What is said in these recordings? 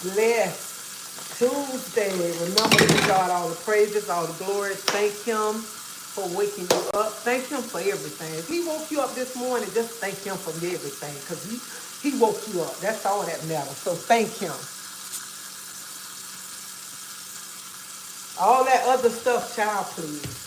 Bless Tuesday. Remember to give God all the praises, all the glory. Thank Him for waking you up. Thank Him for everything. If He woke you up this morning, just thank Him for everything. Because he woke you up. That's all that matters. So thank Him. All that other stuff, child, please.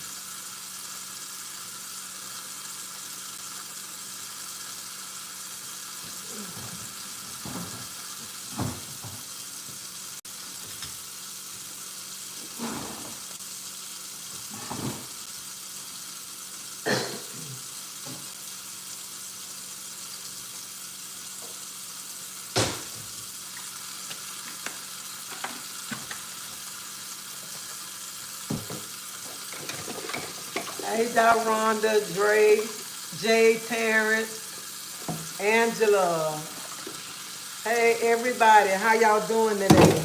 Hey, Rhonda, Dre, Jay, Terrence, Angela. Hey, everybody. How y'all doing today?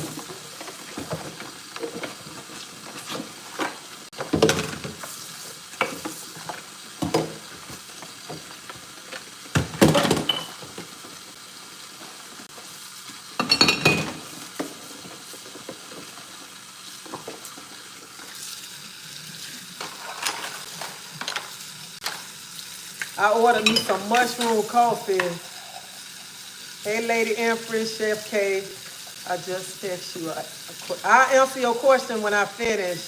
I ordered me some mushroom coffee. Hey, Lady Empress, Chef K. I just text you. I'll answer your question when I finish.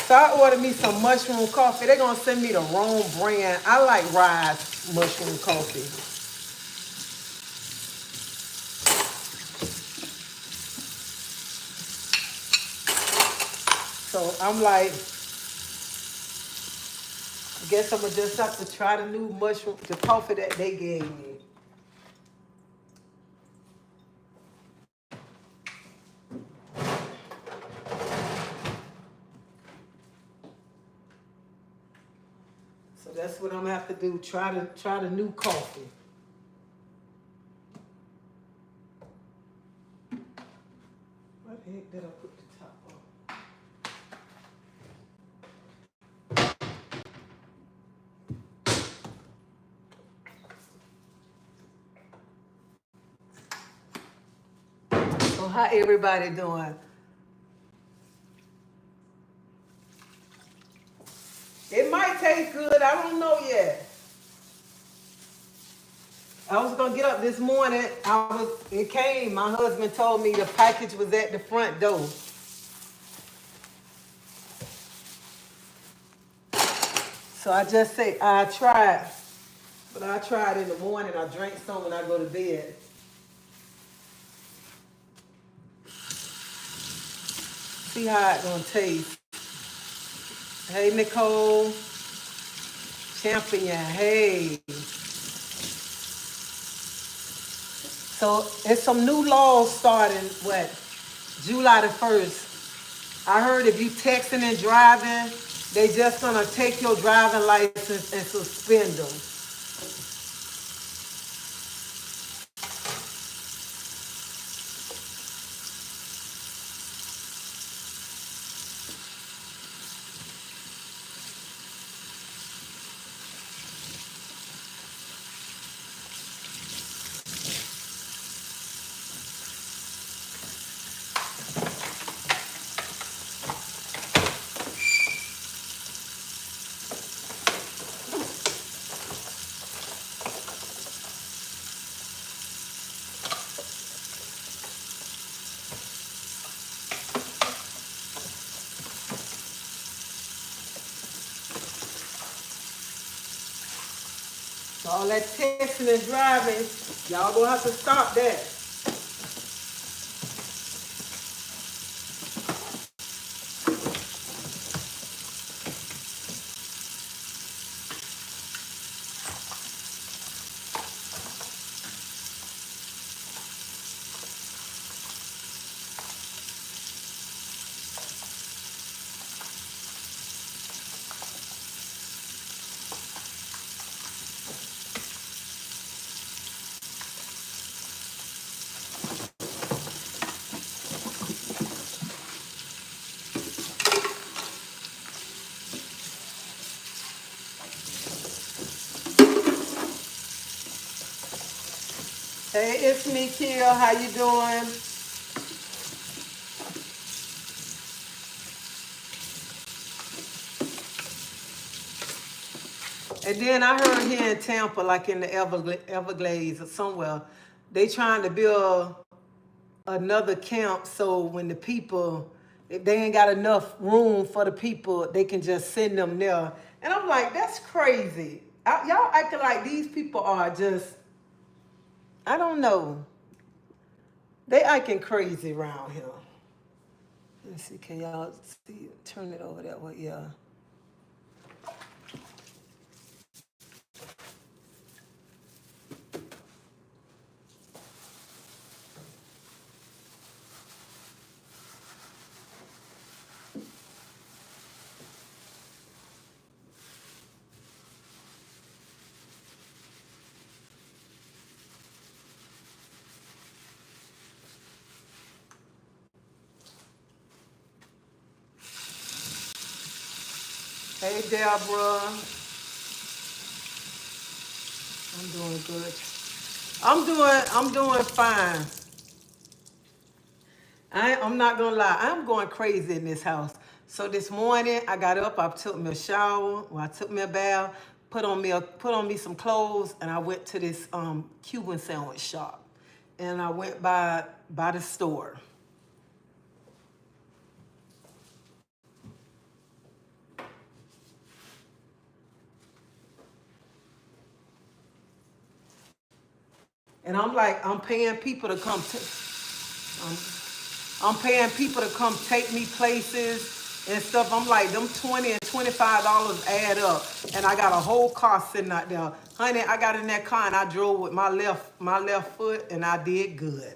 So I ordered me some mushroom coffee. They're going to send me the wrong brand. I like Rise mushroom coffee. So I'm like, I guess I'm going to just have to try the new mushroom, the coffee that they gave me. So that's what I'm going to have to do, try the new coffee. What the heck did I put the top on? So how everybody doing? It might taste good. I don't know yet. I was gonna get up this morning. It came. My husband told me the package was at the front door. So I just say I tried. But I tried in the morning. I drank some when I go to bed. See how it gonna taste. Hey Nicole. Champion. Hey. So it's some new laws starting, July the 1st. I heard if you texting and driving, they just gonna take your driving license and suspend them. So all that texting and driving, y'all gonna have to stop that. Hey, it's me, Kia. How you doing? And then I heard here in Tampa, like in the Everglades or somewhere, they trying to build another camp so when the people, if they ain't got enough room for the people, they can just send them there. And I'm like, that's crazy. Y'all acting like these people are just, I don't know. They acting crazy around here. Let's see, can y'all see? Turn it over that way, yeah. Hey, Deborah. I'm doing good. I'm doing fine. I'm not gonna lie, I'm going crazy in this house. So this morning I got up, I took me a shower, well, I took me a bath, put on me some clothes, and I went to this Cuban sandwich shop. And I went by the store. And I'm like, I'm paying people to come um, I'm paying people to come take me places and stuff. I'm like, them $20 and $25 add up. And I got a whole car sitting out there. Honey, I got in that car and I drove with my left foot and I did good.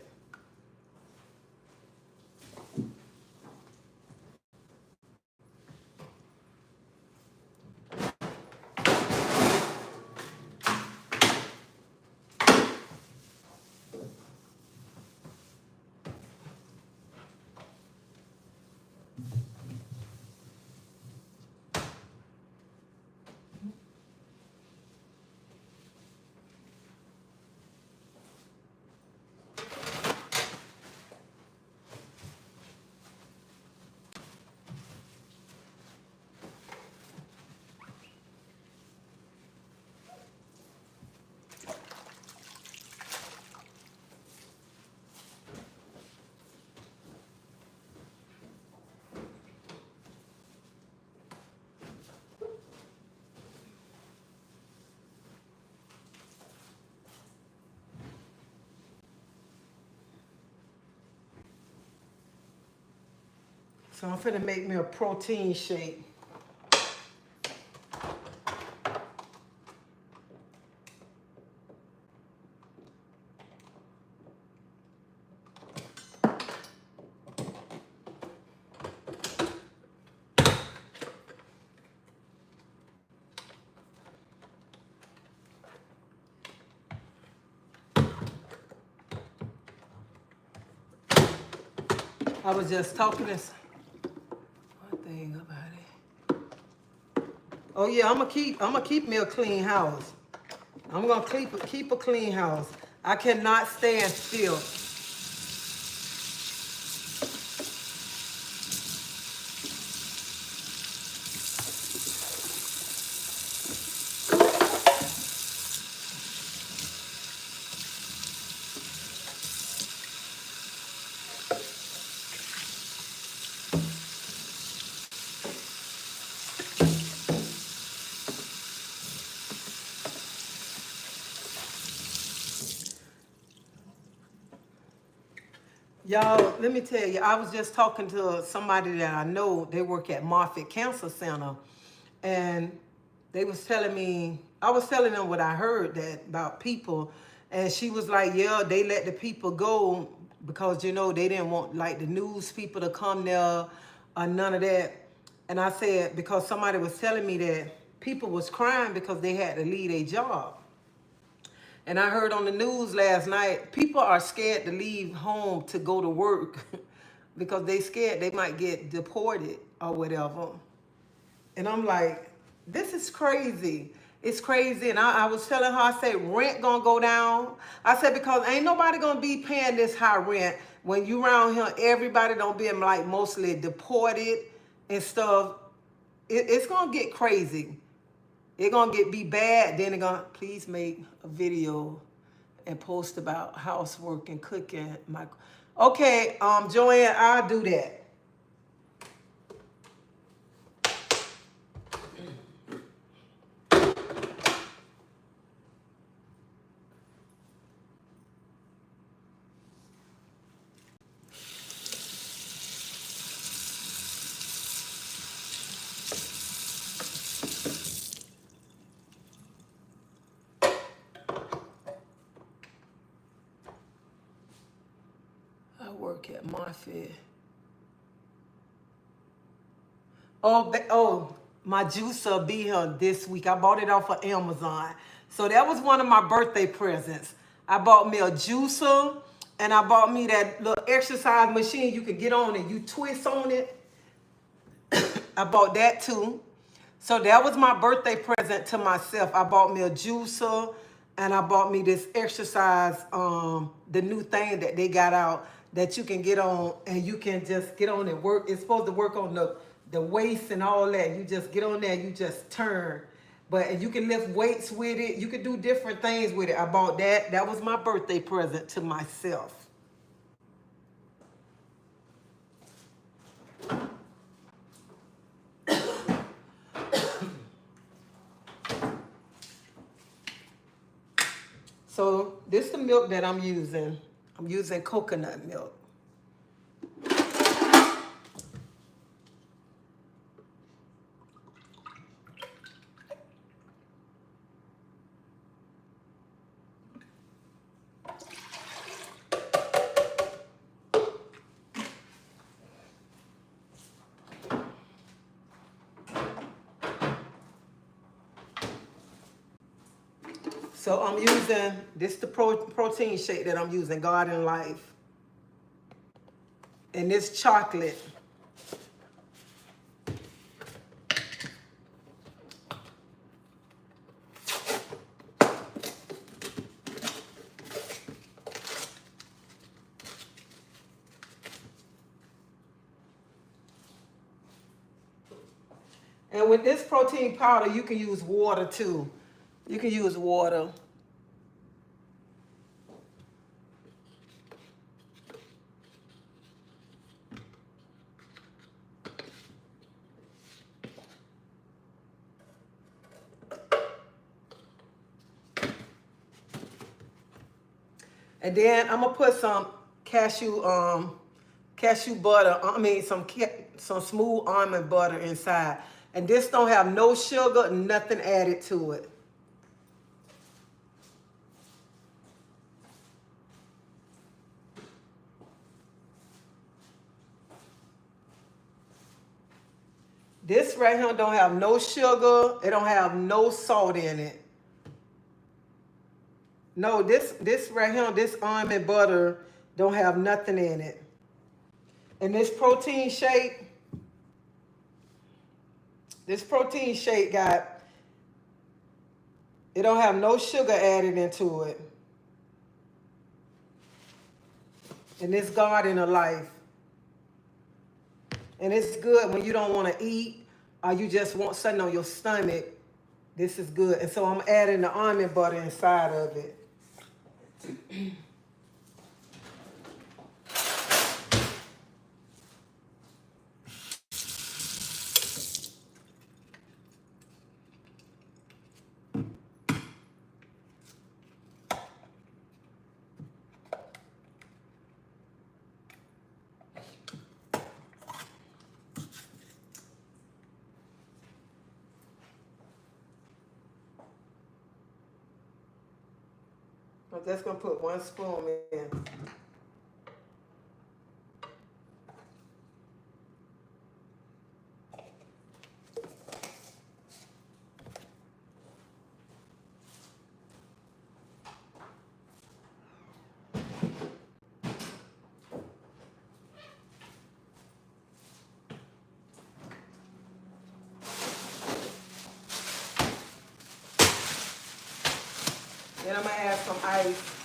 So I'm finna make me a protein shake. I was just talking this one thing about it. Oh yeah, I'm gonna keep me a clean house. I'm gonna keep a clean house. I cannot stand still. Y'all, let me tell you, I was just talking to somebody that I know. They work at Moffitt Cancer Center, and they was telling me, I was telling them what I heard that about people, and she was like, yeah, they let the people go because they didn't want like the news people to come there or none of that. And I said because somebody was telling me that people was crying because they had to leave their job. And I heard on the news last night, people are scared to leave home to go to work because they scared they might get deported or whatever. And I'm like, this is crazy. It's crazy. And I was telling her, I said, rent gonna go down. I said, because ain't nobody gonna be paying this high rent. When you around here, everybody don't be like mostly deported and stuff. It's gonna get crazy. It's gonna be bad. Then they're gonna, please make a video and post about housework and cooking. Okay, Joanne, I'll do that. I work at Marfit. Oh, my juicer be here this week. I bought it off of Amazon. So that was one of my birthday presents. I bought me a juicer, and I bought me that little exercise machine you can get on and you twist on it. I bought that too. So that was my birthday present to myself. I bought me a juicer, and I bought me this exercise, the new thing that they got out that you can get on, and you can just get on and work. It's supposed to work on the waist and all that. You just get on there, you just turn. But you can lift weights with it. You can do different things with it. I bought that. That was my birthday present to myself. So this is the milk that I'm using. I'm using coconut milk. So I'm using, this the protein shake that I'm using, Garden Life. And this chocolate. And with this protein powder, you can use water too. You can use water. And then I'm gonna put some cashew butter. I mean some smooth almond butter inside. And this don't have no sugar, nothing added to it. This right here don't have no sugar. It don't have no salt in it. No, this right here, this almond butter don't have nothing in it. And this protein shake got, it don't have no sugar added into it. And this Garden of Life. And it's good when you don't want to eat or you just want something on your stomach. This is good. And so I'm adding the almond butter inside of it. I'm just going to put 1 spoon in. some ice.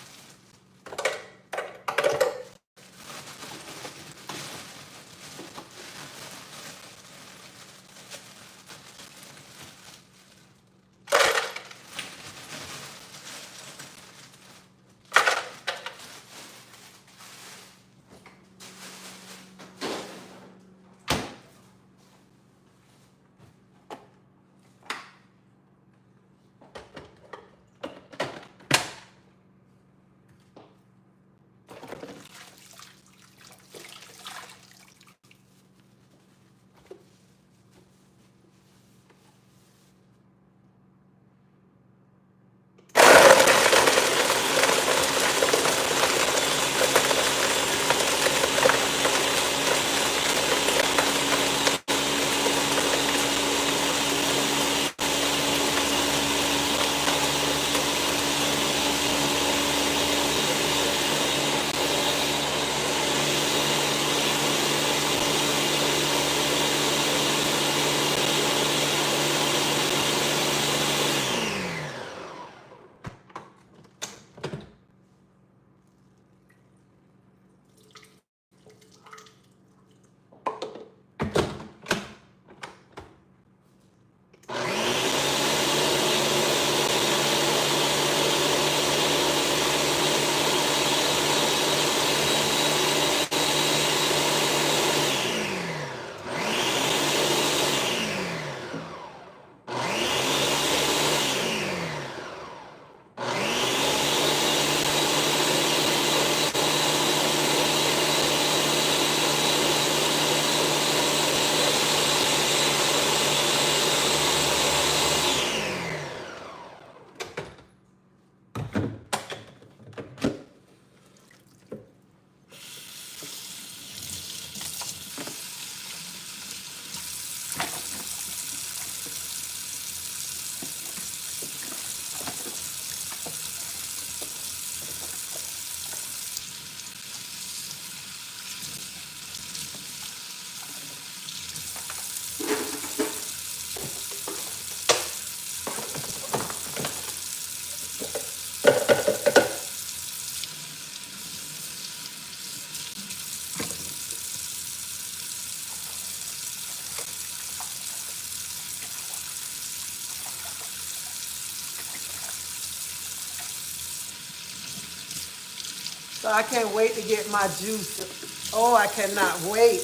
So I can't wait to get my juice. Oh, I cannot wait.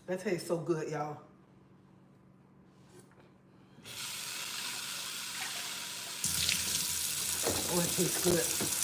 That tastes so good, y'all. Oh, it tastes good.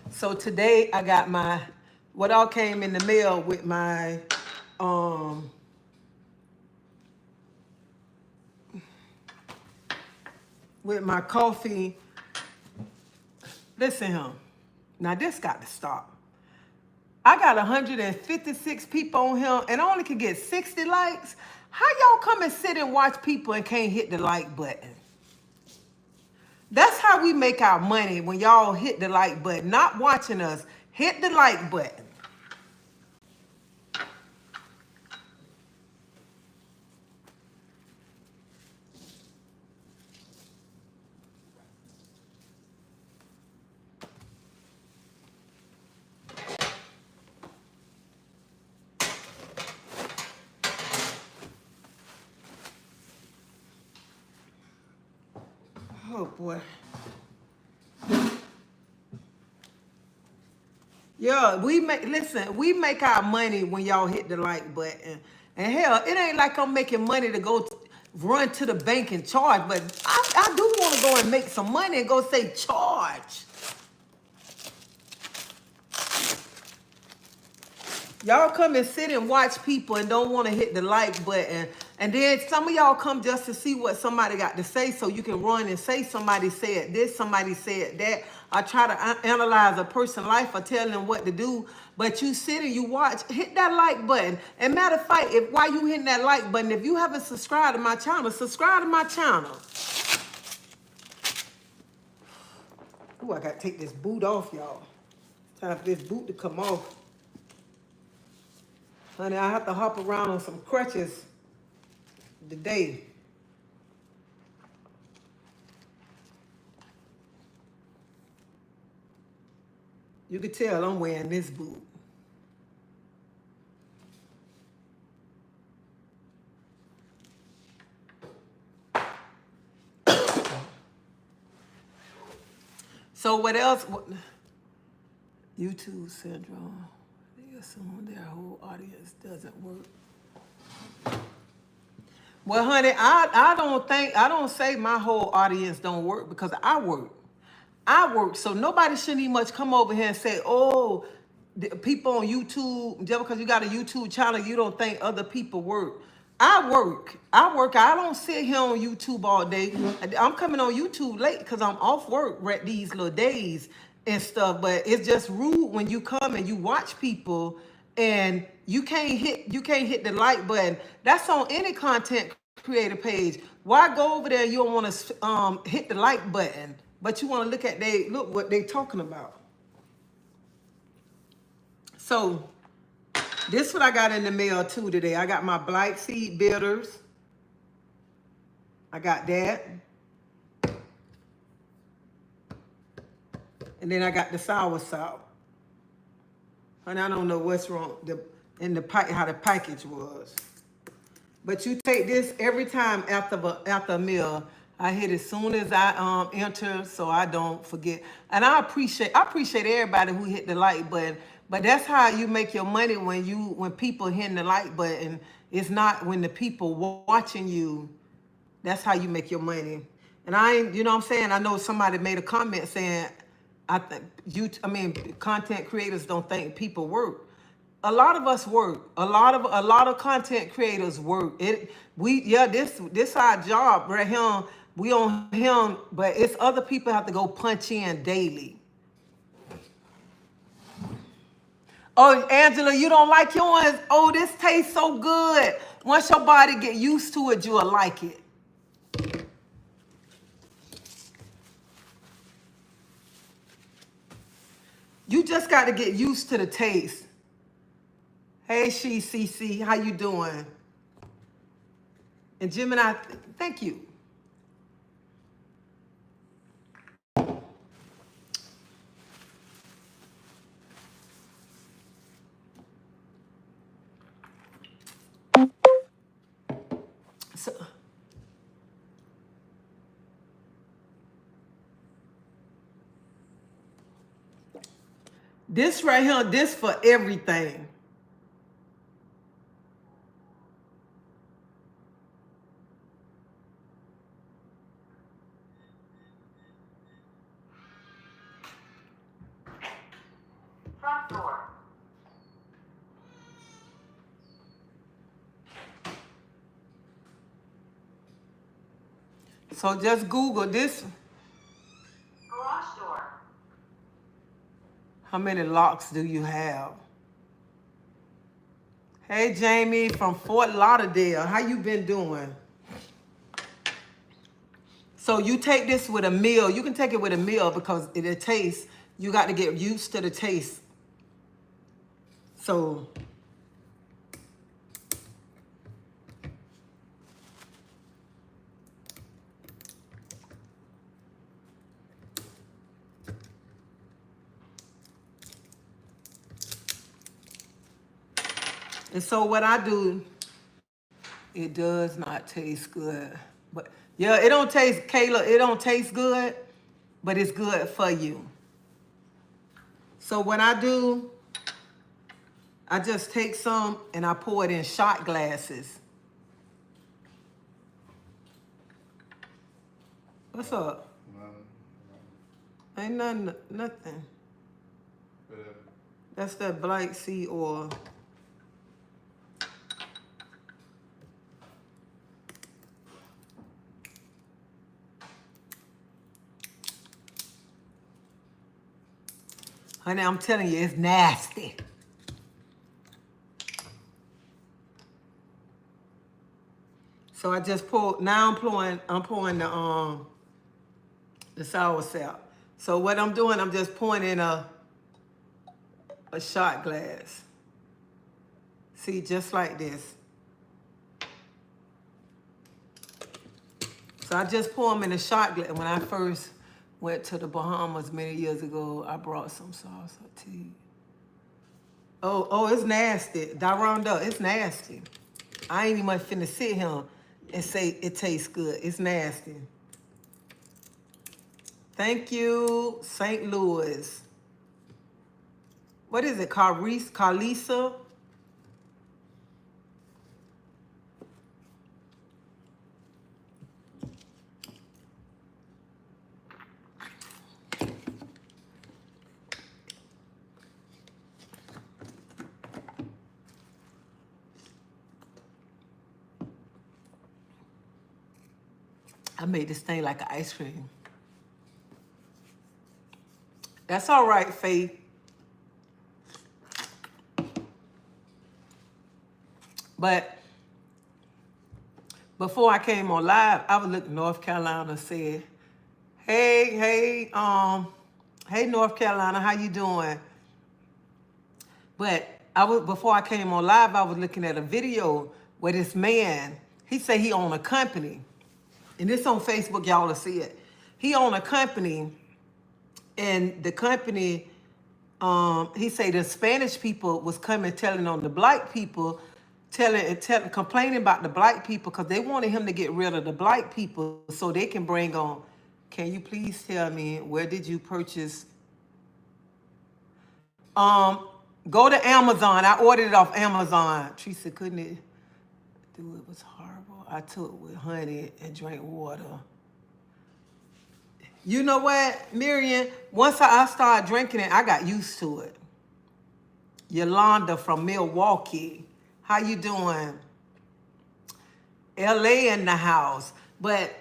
So today I got my, what all came in the mail with my, coffee. Listen here. Now this got to stop. I got 156 people on here and I only could get 60 likes. How y'all come and sit and watch people and can't hit the like button? That's how we make our money, when y'all hit the like button. Not watching us, Hit the like button. Oh boy. Yeah, we make our money when y'all hit the like button. And hell, it ain't like I'm making money to go run to the bank and charge, but I do want to go and make some money and go say charge. Y'all come and sit and watch people and don't want to hit the like button. And then some of y'all come just to see what somebody got to say so you can run and say somebody said this, somebody said that. I try to analyze a person's life or tell them what to do. But you sit and you watch, hit that like button. And matter of fact, while you hitting that like button, if you haven't subscribed to my channel, subscribe to my channel. Ooh, I got to take this boot off, y'all. Time for this boot to come off. Honey, I have to hop around on some crutches today. You can tell I'm wearing this boot. So what else? YouTube syndrome. They assume their whole audience doesn't work. Well, honey, I don't say my whole audience don't work because I work. I work, so nobody shouldn't even much come over here and say, oh, the people on YouTube, just because you got a YouTube channel, you don't think other people work. I work. I don't sit here on YouTube all day. I'm coming on YouTube late because I'm off work right these little days and stuff. But it's just rude when you come and you watch people and you can't hit the like button. That's on any content creator page. Why go over there? You don't want to hit the like button, but you want to look what they talking about. So this is what I got in the mail too today. I got my black seed bitters. I got that. And then I got the sour salt. And I don't know what's wrong how the package was. But you take this every time after a meal. I hit as soon as I enter so I don't forget. And I appreciate everybody who hit the like button. But that's how you make your money when people hitting the like button. It's not when the people watching you. That's how you make your money. And you know what I'm saying? I know somebody made a comment saying, content creators don't think people work. A lot of us work. A lot of content creators work. This our job right here. We on him, but it's other people have to go punch in daily. Oh, Angela, you don't like yours? Oh, this tastes so good. Once your body get used to it, you'll like it. You just got to get used to the taste. Hey, CC, how you doing? And Gemini, thank you. So, this right here, this for everything. Front door. So just Google this. Garage door. How many locks do you have? Hey, Jamie from Fort Lauderdale. How you been doing? So you take this with a meal. You can take it with a meal because it tastes, you got to get used to the taste. So and so what I do, it does not taste good. But yeah, it don't taste, Kayla, it don't taste good, but it's good for you. So what I do, I just take some and I pour it in shot glasses. What's up? Ain't nothing. That's that black seed oil. Honey, I'm telling you, it's nasty. So I just pour, now I'm pouring the sour sap. So what I'm doing, I'm just pouring in a shot glass. See, just like this. So I just pour them in a shot glass. When I first went to the Bahamas many years ago, I brought some salsa tea. Oh, it's nasty. Daronda, it's nasty. I ain't even finna sit here and say it tastes good. It's nasty. Thank you, St. Louis. What is it, Carlisa? I made this thing like an ice cream. That's all right, Faith. But before I came on live, I was looking North Carolina and said, hey, North Carolina, how you doing? But before I came on live, I was looking at a video where this man, he said he owned a company. And this on Facebook, y'all will see it. He owned a company, and the company, he said the Spanish people was coming telling on the black people, complaining about the black people because they wanted him to get rid of the black people so they can bring on. Can you please tell me, where did you purchase? Go to Amazon. I ordered it off Amazon. Teresa, couldn't it do it? Was horrible. I took with honey and drank water. You know what, Miriam? Once I started drinking it, I got used to it. Yolanda from Milwaukee. How you doing? LA in the house. But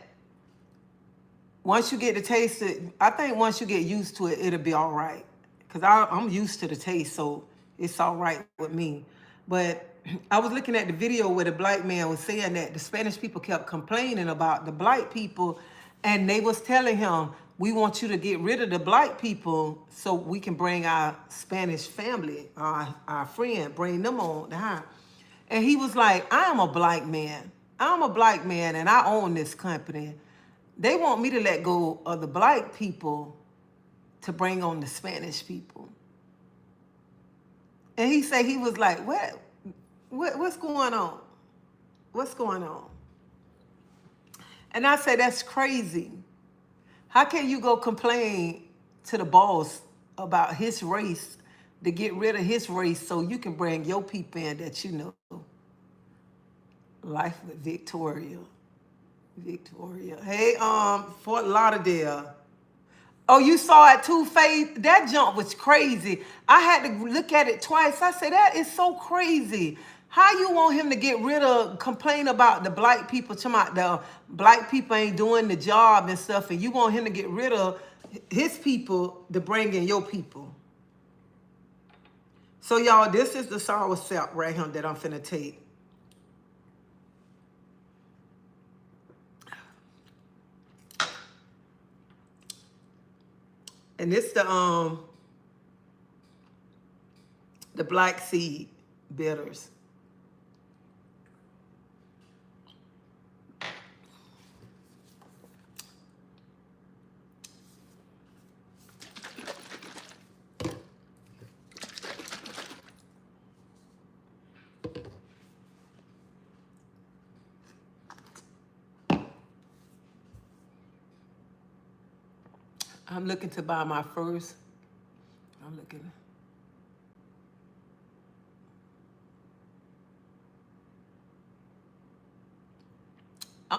once you get to taste it, I think once you get used to it, it'll be all right. Because I'm used to the taste, so it's all right with me. But I was looking at the video where the black man was saying that the Spanish people kept complaining about the black people, and they was telling him, we want you to get rid of the black people so we can bring our Spanish family, our friend, bring them on the high. And he was like, I am a black man. I'm a black man, and I own this company. They want me to let go of the black people to bring on the Spanish people. And he said, he was like, what's going on? What's going on? And I said, that's crazy. How can you go complain to the boss about his race to get rid of his race so you can bring your people in that you know? Life with Victoria. Hey, Fort Lauderdale. Oh, you saw it too, Faith? That jump was crazy. I had to look at it twice. I said, that is so crazy. How you want him to get rid of, complain about the black people, talking about the black people ain't doing the job and stuff, and you want him to get rid of his people to bring in your people. So, y'all, this is the sour sap right here that I'm finna take. And it's the The black seed bitters. I'm looking to buy my first. I'm looking.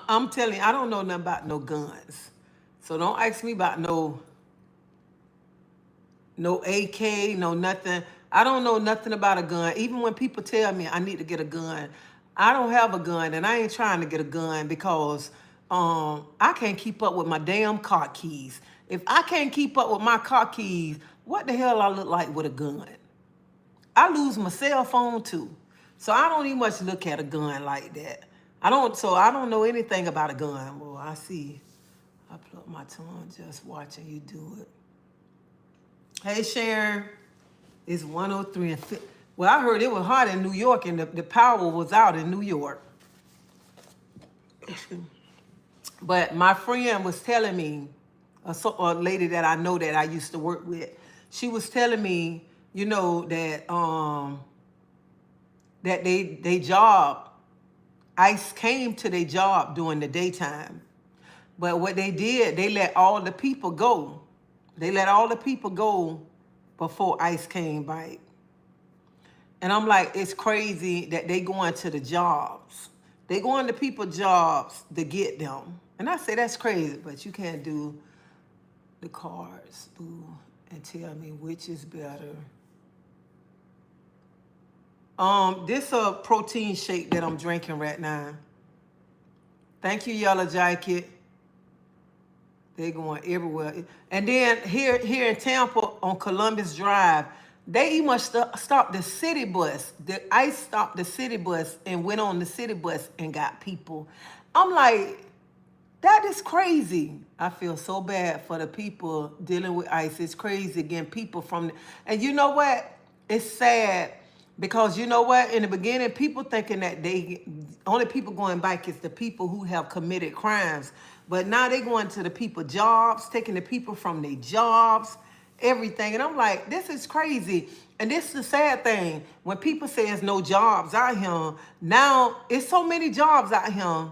I'm telling you, I don't know nothing about no guns. So don't ask me about no AK, no nothing. I don't know nothing about a gun. Even when people tell me I need to get a gun, I don't have a gun and I ain't trying to get a gun because I can't keep up with my damn car keys. If I can't keep up with my car keys, what the hell I look like with a gun? I lose my cell phone too. So I don't even much look at a gun like that. I don't know anything about a gun. Well, I see. I pluck my tongue just watching you do it. Hey Sharon, it's 103 and well, I heard it was hot in New York and the power was out in New York. But my friend was telling me, a lady that I know that I used to work with, she was telling me, you know, that that they job, ICE came to their job during the daytime. But what they did, they let all the people go. They let all the people go before ICE came by. And I'm like, it's crazy that they go into the jobs. They go into people's jobs to get them. And I say, that's crazy, but you can't do the cards, boo, and tell me which is better. This a protein shake that I'm drinking right now. Thank you, Yellow Jacket. They're going everywhere. And then here in Tampa on Columbus Drive, they must stop the city bus. The ICE stopped the city bus and went on the city bus and got people. I'm like, that is crazy. I feel so bad for the people dealing with ICE. It's crazy getting people from, and you know what? It's sad because you know what? In the beginning, people thinking that only people going back is the people who have committed crimes. But now they going to the people jobs, taking the people from their jobs, everything. And I'm like, this is crazy. And this is the sad thing. When people say there's no jobs out here, now it's so many jobs out here.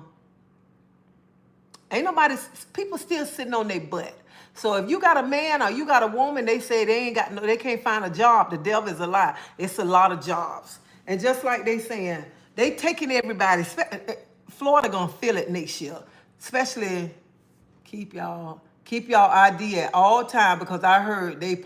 Ain't nobody, people still sitting on their butt. So if you got a man or you got a woman, they say they can't find a job. The devil is a lie. It's a lot of jobs. And just like they saying, they taking everybody. Florida gonna feel it next year. Especially keep y'all ID at all time because I heard they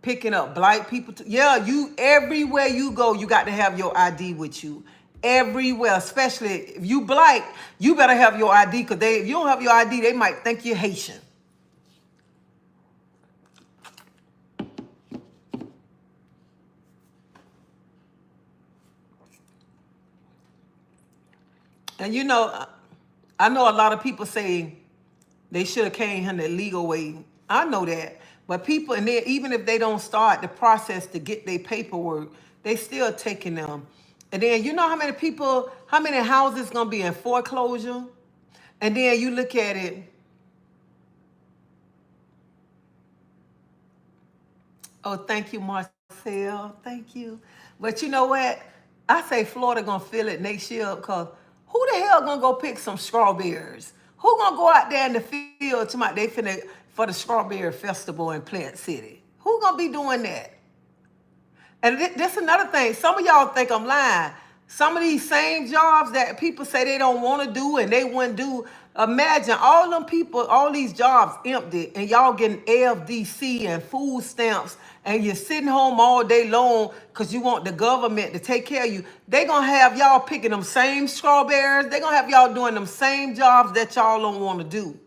picking up black people. Yeah, you everywhere you go, you got to have your ID with you. Everywhere, especially if you black, you better have your ID because if you don't have your ID, they might think you're Haitian. And you know, I know a lot of people say they should have came here the legal way. I know that. But people, and then even if they don't start the process to get their paperwork, they still taking them. And then you know how many people, how many houses gonna be in foreclosure? And then you look at it. Oh, thank you, Marcel. Thank you. But you know what? I say Florida gonna feel it next year because who the hell gonna go pick some strawberries? Who gonna go out there in the field to they finna for the strawberry festival in Plant City? Who gonna be doing that? And this another thing. Some of y'all think I'm lying. Some of these same jobs that people say they don't want to do and they wouldn't do. Imagine all them people, all these jobs empty, and y'all getting AFDC and food stamps, and you're sitting home all day long because you want the government to take care of you. They gonna have y'all picking them same strawberries. They gonna have y'all doing them same jobs that y'all don't want to do.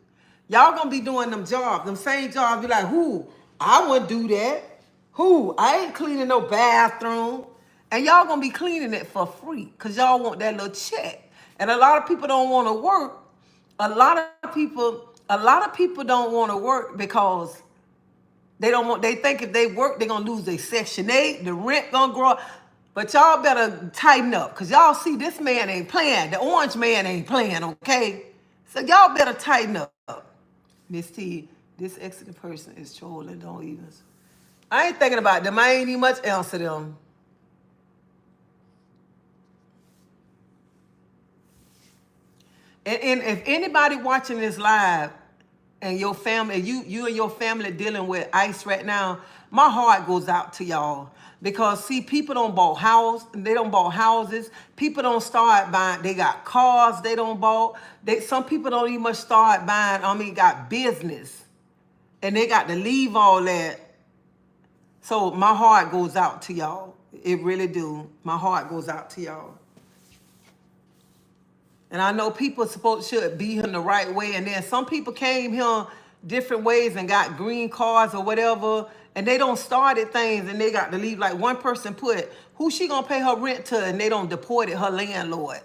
Y'all gonna be doing them jobs, them same jobs. Be like, who? I wouldn't do that. Who? I ain't cleaning no bathroom. And y'all gonna be cleaning it for free because y'all want that little check. And a lot of people don't want to work. A lot of people don't want to work because They don't want. They think if they work, they're gonna lose their Section 8. The rent gonna grow. But y'all better tighten up, cause y'all see this man ain't playing. The orange man ain't playing. Okay, so y'all better tighten up. Miss T, this exiting person is trolling. Don't even. I ain't thinking about them. I ain't even much else to them. And if anybody watching this live and your family, you and your family dealing with ICE right now, my heart goes out to y'all. Because see, people don't bought houses. People don't start buying, they got cars they don't bought. Some people don't even start buying, got business. And they got to leave all that. So my heart goes out to y'all. It really do. My heart goes out to y'all. And I know people should be here the right way. And then some people came here different ways and got green cards or whatever. And they don't started things and they got to leave. Like one person put, who she gonna pay her rent to? And they don't deported her landlord.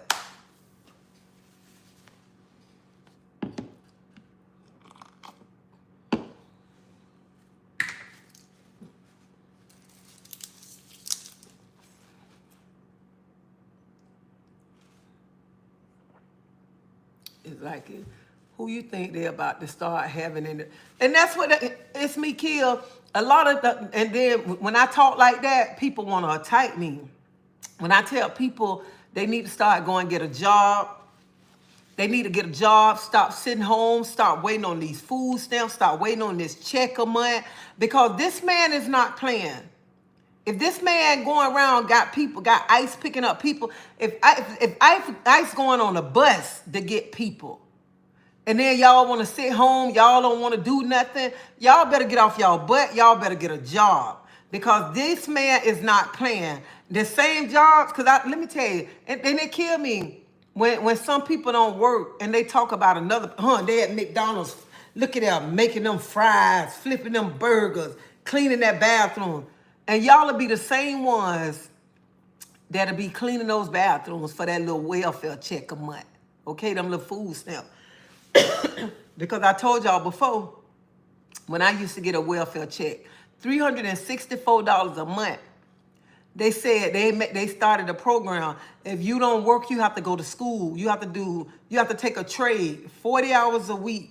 It's like, who you think they're about to start having in it? And that's what, it's me, Kill. A lot of, and then when I talk like that, people want to attack me. When I tell people they need to start going get a job, they need to get a job, stop sitting home, stop waiting on these food stamps, stop waiting on this check a month, because this man is not playing. If this man going around got ICE picking up people, if ICE going on a bus to get people, and then y'all want to sit home, y'all don't want to do nothing, y'all better get off y'all butt, y'all better get a job. Because this man is not playing. The same jobs, let me tell you, and it kill me when some people don't work and they talk about another, they at McDonald's, look at them, making them fries, flipping them burgers, cleaning that bathroom. And y'all will be the same ones that'll be cleaning those bathrooms for that little welfare check a month. Okay, them little food stamps. Because I told y'all before, when I used to get a welfare check, $364 a month. They said they started a program. If you don't work, you have to go to school. You have to take a trade 40 hours a week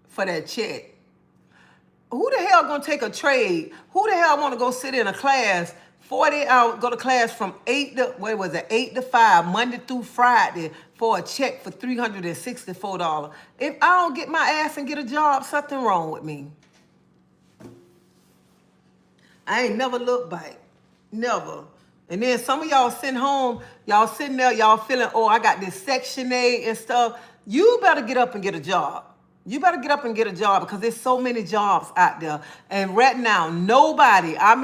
for that check. Who the hell gonna take a trade? Who the hell wanna go sit in a class 40 hours, go to class from 8 to 5, Monday through Friday for a check for $364? If I don't get my ass and get a job, something wrong with me. I ain't never looked back. Never. And then some of y'all sitting home, y'all sitting there, y'all feeling, oh, I got this Section 8 and stuff. You better get up and get a job. You better get up and get a job, because there's so many jobs out there. And right now, nobody can't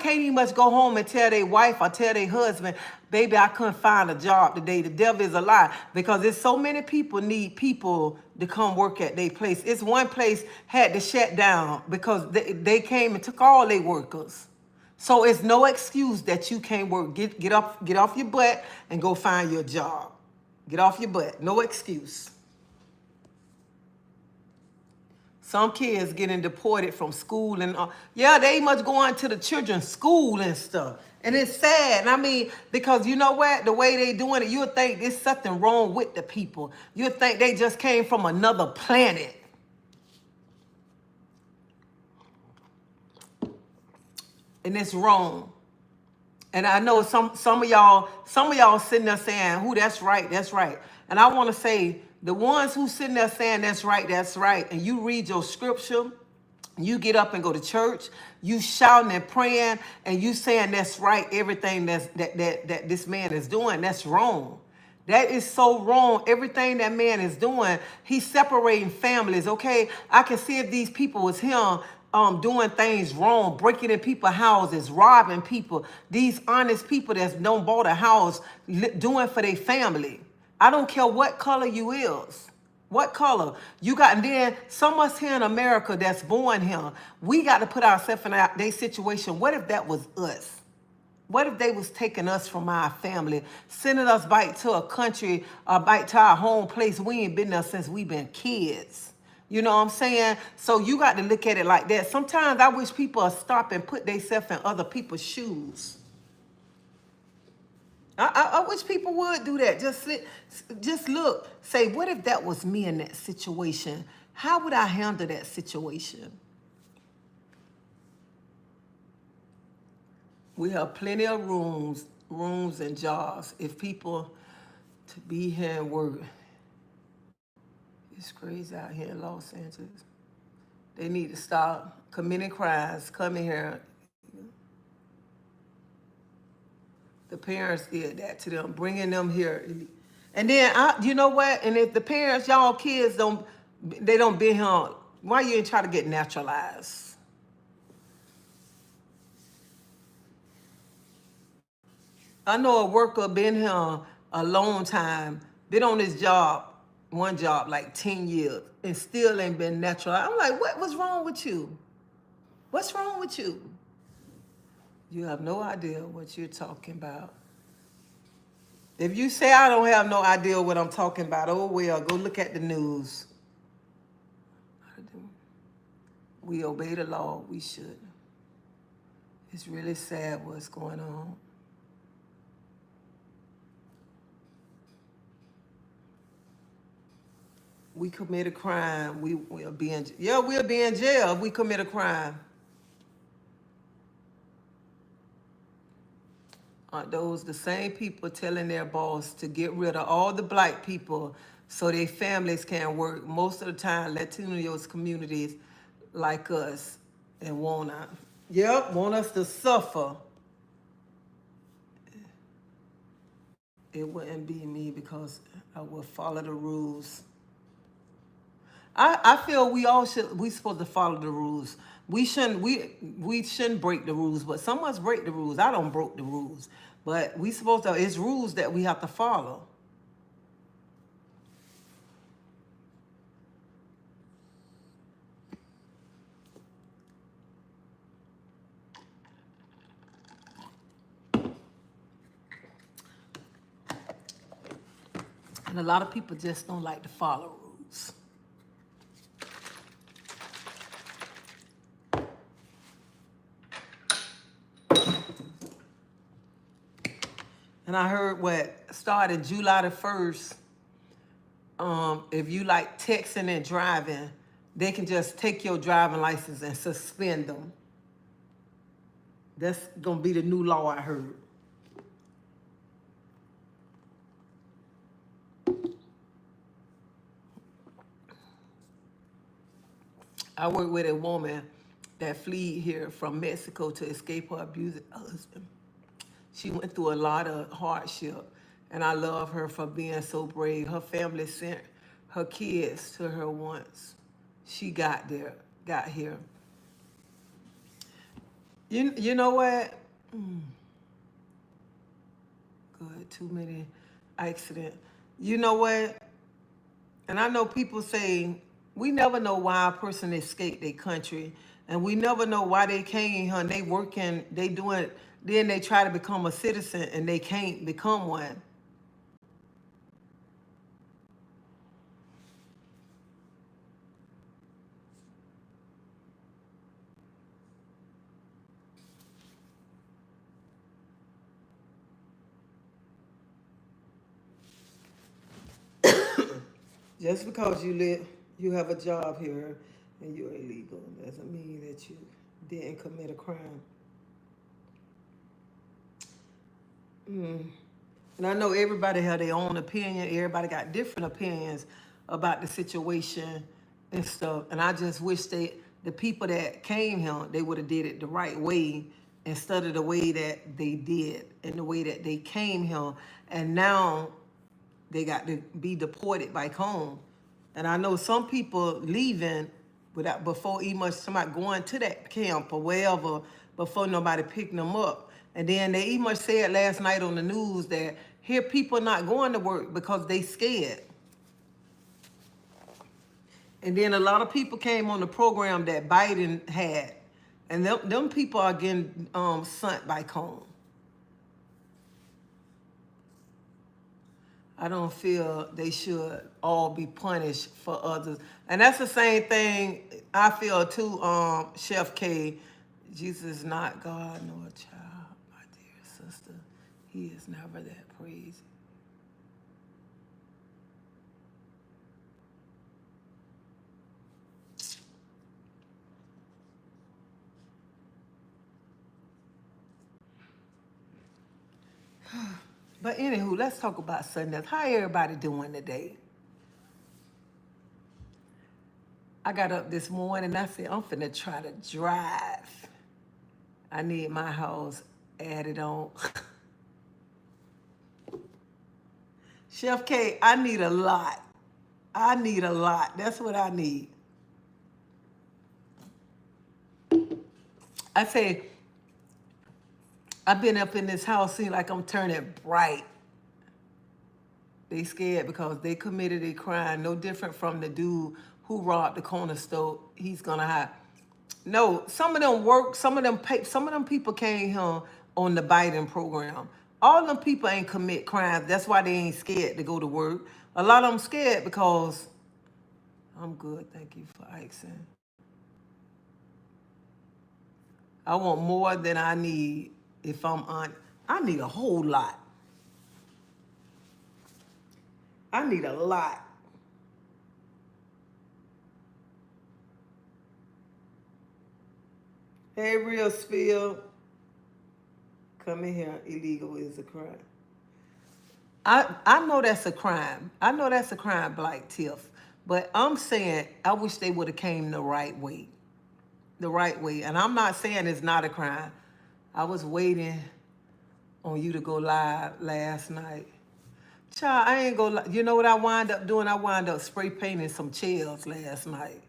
even much go home and tell their wife or tell their husband, baby, I couldn't find a job today. The devil is a lie, because there's so many people need people to come work at their place. It's one place had to shut down because they came and took all their workers. So it's no excuse that you can't work. Get off your butt and go find your job. Get off your butt. No excuse. Some kids getting deported from school and they must go on to the children's school and stuff. And it's sad. Because you know what? The way they doing it, you'll think there's something wrong with the people. You'll think they just came from another planet. And it's wrong. And I know some of y'all sitting there saying, "Who? That's right, that's right." And I want to say, the ones who sitting there saying that's right, and you read your scripture, you get up and go to church, you shouting and praying, and you saying that's right, everything that this man is doing, that's wrong. That is so wrong. Everything that man is doing, he's separating families, okay? I can see if these people was him doing things wrong, breaking in people's houses, robbing people, these honest people that don't bought a house, doing for their family. I don't care what color you is. What color you got? And then some of us here in America that's born here, we got to put ourselves in their situation. What if that was us? What if they was taking us from our family, sending us back to a country, back to our home place? We ain't been there since we been kids. You know what I'm saying? So you got to look at it like that. Sometimes I wish people would stop and put themselves in other people's shoes. I wish people would do that. Just look. Say, what if that was me in that situation? How would I handle that situation? We have plenty of rooms and jobs. If people to be here and work, it's crazy out here in Los Angeles. They need to stop committing crimes, coming here. The parents did that to them, bringing them here. And then, you know what? And if the parents, y'all kids they don't be here, why you ain't try to get naturalized? I know a worker been here a long time, been on this job, one job, like 10 years, and still ain't been naturalized. I'm like, what's wrong with you? What's wrong with you? You have no idea what you're talking about. If you say I don't have no idea what I'm talking about, oh well, go look at the news. We obey the law, we should. It's really sad what's going on. We commit a crime, we'll be in jail if we commit a crime. Aren't those the same people telling their boss to get rid of all the black people so their families can work? Most of the time, Latinos communities like us and want us to suffer. It wouldn't be me because I would follow the rules. I feel we supposed to follow the rules. We shouldn't break the rules, but some of us break the rules. I don't broke the rules, but we supposed to, it's rules that we have to follow. And a lot of people just don't like to follow rules. And I heard what started July the 1st, if you like texting and driving, they can just take your driving license and suspend them. That's going to be the new law, I heard. I work with a woman that fled here from Mexico to escape her abusive husband. She went through a lot of hardship, and I love her for being so brave. Her family sent her kids to her once she got here. You know what? Good, too many accidents. You know what? And I know people say, we never know why a person escaped their country, and we never know why they came here and they working, they doing, then they try to become a citizen and they can't become one. Just because you have a job here and you're illegal doesn't mean that you didn't commit a crime. And I know everybody have their own opinion. Everybody got different opinions about the situation and stuff. And I just wish the people that came here, they would have did it the right way instead of the way that they did and the way that they came here. And now they got to be deported back home. And I know some people leaving before even somebody going to that camp or wherever, before nobody picking them up. And then they even said last night on the news that here people not going to work because they scared. And then a lot of people came on the program that Biden had. And them people are getting sent back home. I don't feel they should all be punished for others. And that's the same thing I feel too, Chef K. Jesus is not God nor a child, my dear sister. He is never that crazy. But anywho, let's talk about something else. How everybody doing today? I got up this morning and I said, I'm finna try to drive. I need my house added on. Chef K, I need a lot. I need a lot. That's what I need. I say, I've been up in this house, seem like I'm turning bright. They scared because they committed a crime, no different from the dude who robbed the corner store. He's gonna have. No, some of them work, some of them people came here on the Biden program. All them people ain't commit crimes. That's why they ain't scared to go to work. A lot of them scared because I'm good, thank you for asking. I want more than I need if I'm on. I need a whole lot. I need a lot. Hey, real spill. Come in here. Illegal is a crime. I know that's a crime. I know that's a crime, Black Tiff. But I'm saying I wish they would have came the right way. The right way. And I'm not saying it's not a crime. I was waiting on you to go live last night. Child, I ain't go. You know what I wind up doing? I wind up spray painting some chairs last night.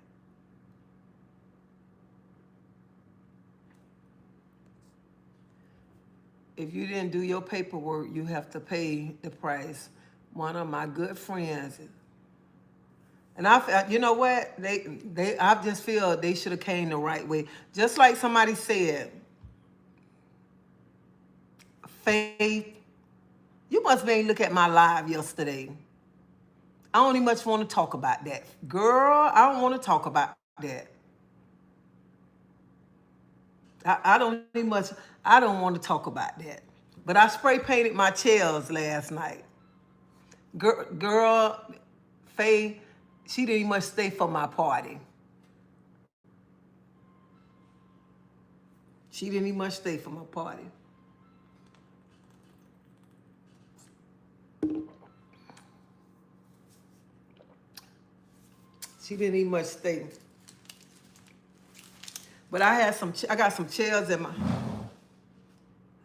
If you didn't do your paperwork, you have to pay the price. One of my good friends, and you know what? I just feel they should have came the right way. Just like somebody said, Faith, you must maybe look at my live yesterday. I don't even much want to talk about that. Girl, I don't want to talk about that. I don't even much, I don't want to talk about that. But I spray painted my chairs last night. Girl, Faye, she didn't even much stay for my party. She didn't even much stay for my party. She didn't even much stay. But I got some chairs in my,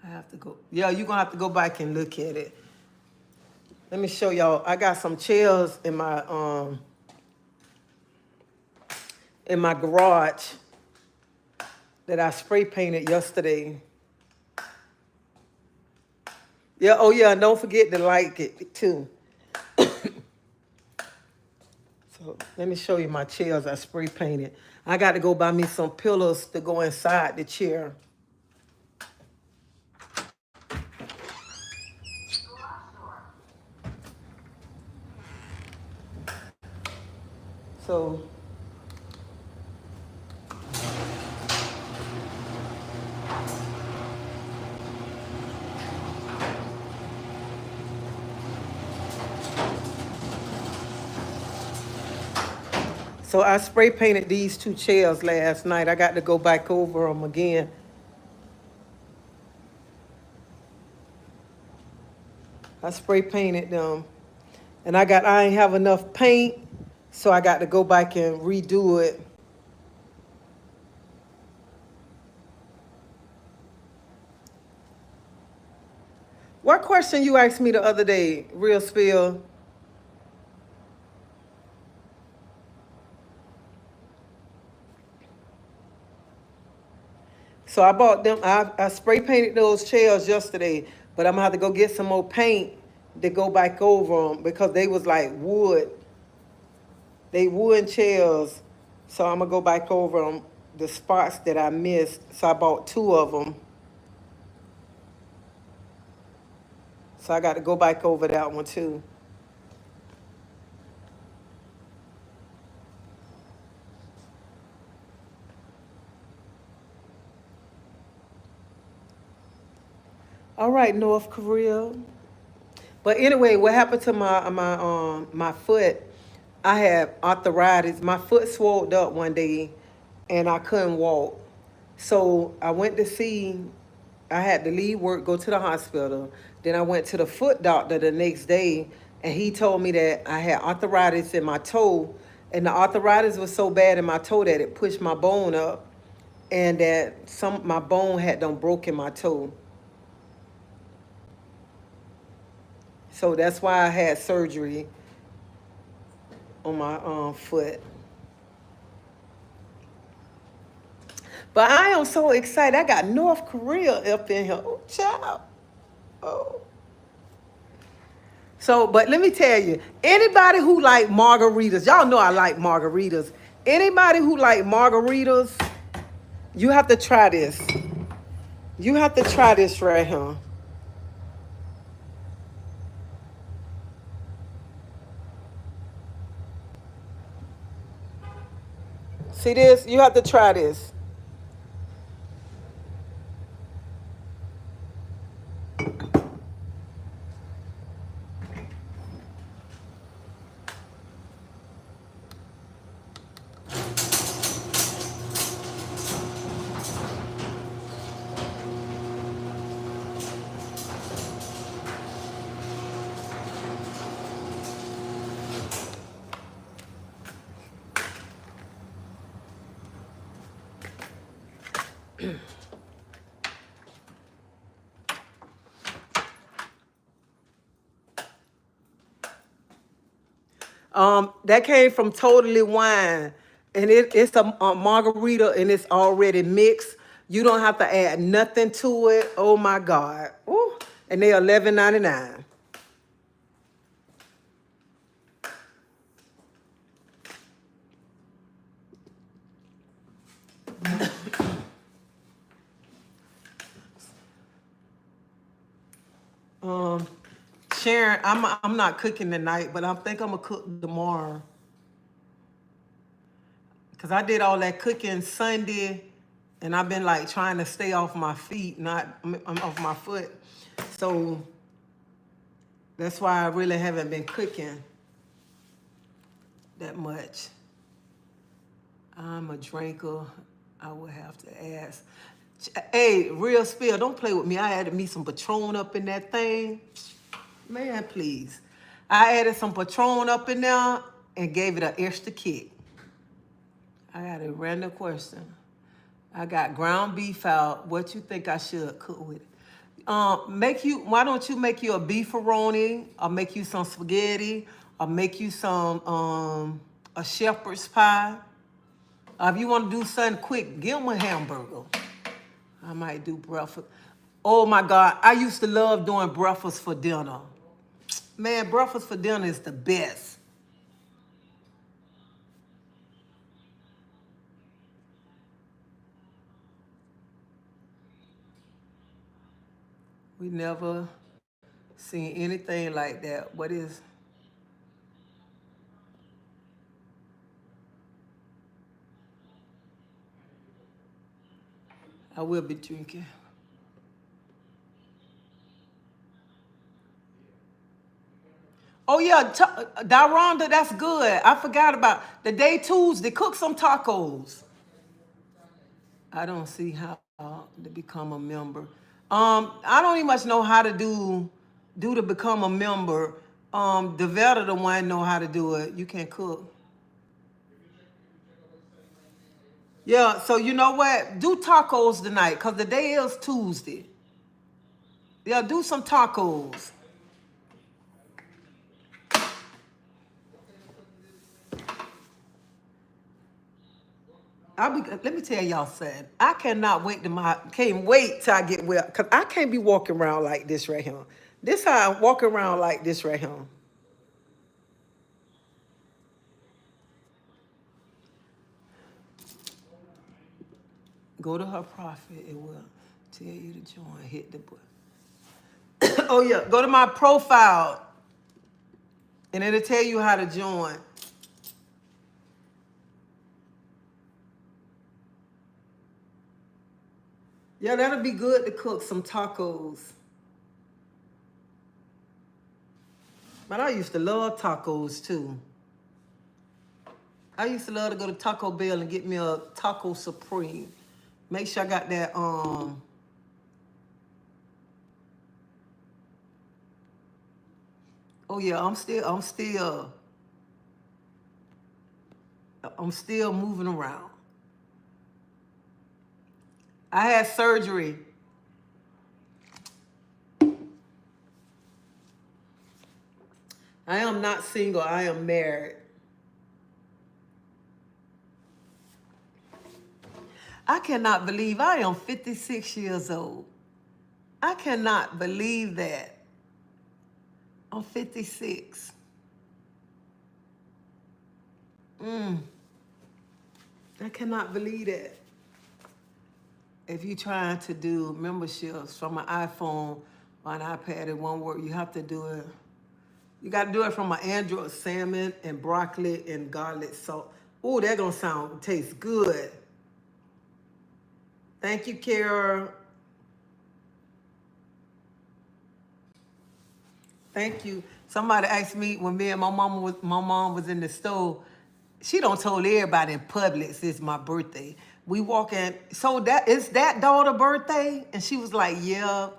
I have to go. Yeah, you're gonna have to go back and look at it. Let me show y'all. I got some chairs in my garage that I spray painted yesterday. Yeah, oh yeah, and don't forget to like it too. So let me show you my chairs I spray painted. I got to go buy me some pillows to go inside the chair. So I spray painted these two chairs last night. I got to go back over them again. I spray painted them. And I ain't have enough paint, so I got to go back and redo it. What question you asked me the other day, Real Spill? So I bought them, I spray painted those chairs yesterday, but I'm gonna have to go get some more paint to go back over them because they was like wood. They wooden chairs. So I'm gonna go back over them, the spots that I missed. So I bought two of them. So I got to go back over that one too. right, North Korea. But anyway, what happened to my foot? I had arthritis. My foot swelled up one day, and I couldn't walk. So I went to see. I had to leave work, go to the hospital. Then I went to the foot doctor the next day, and he told me that I had arthritis in my toe, and the arthritis was so bad in my toe that it pushed my bone up, and that some my bone had done broken my toe. So that's why I had surgery on my foot. But I am so excited. I got North Korea up in here. Oh, child. Oh. So, but let me tell you, anybody who like margaritas, y'all know I like margaritas. Anybody who like margaritas, you have to try this. You have to try this right here. See this? You have to try this. That came from Totally Wine, and it's a margarita, and it's already mixed. You don't have to add nothing to it. Oh my God! Ooh. And they're $11.99. Um, Sharon, I'm not cooking tonight, but I think I'm gonna cook tomorrow. Cause I did all that cooking Sunday, and I've been like trying to stay off my feet, I'm off my foot. So that's why I really haven't been cooking that much. I'm a drinker. I would have to ask. Hey, real spill, don't play with me. I added me some Patron up in that thing. Man, please. I added some Patron up in there and gave it an extra kick. I got a random question. I got ground beef out. What you think I should cook with it? Why don't you make you a beefaroni, or make you some spaghetti, or make you some a shepherd's pie? If you want to do something quick, give them a hamburger. I might do breakfast. Oh my God, I used to love doing breakfast for dinner. Man, breakfast for dinner is the best. We never seen anything like that. What is? I will be drinking. Oh yeah, Daronda, that's good. I forgot about the day Tuesday. Cook some tacos. I don't see how to become a member. I don't even much know how to do to become a member. The vet the one know how to do it. You can cook. Yeah, so you know what? Do tacos tonight, because the day is Tuesday. Yeah, do some tacos. Let me tell y'all something. I cannot wait can't wait till I get well, because I can't be walking around like this right here. This how I walk around like this right here. Go to her profile. It will tell you to join. Hit the button. Oh yeah, go to my profile, and it'll tell you how to join. Yeah, that'll be good to cook some tacos. But I used to love tacos too. I used to love to go to Taco Bell and get me a Taco Supreme. Make sure I got that oh yeah, I'm still moving around. I had surgery. I am not single, I am married. I cannot believe I am 56 years old. I cannot believe that. I'm 56. I cannot believe that. If you're trying to do memberships from an iPhone or an iPad, it won't work. You have to do it. You got to do it from an Android. Salmon and broccoli and garlic salt. Oh, that gonna taste good. Thank you, Kara. Thank you. Somebody asked me when me and my mom was in the store. She don't told everybody in Publix it's my birthday. We walk in, so that is that daughter birthday? And she was like, yeah.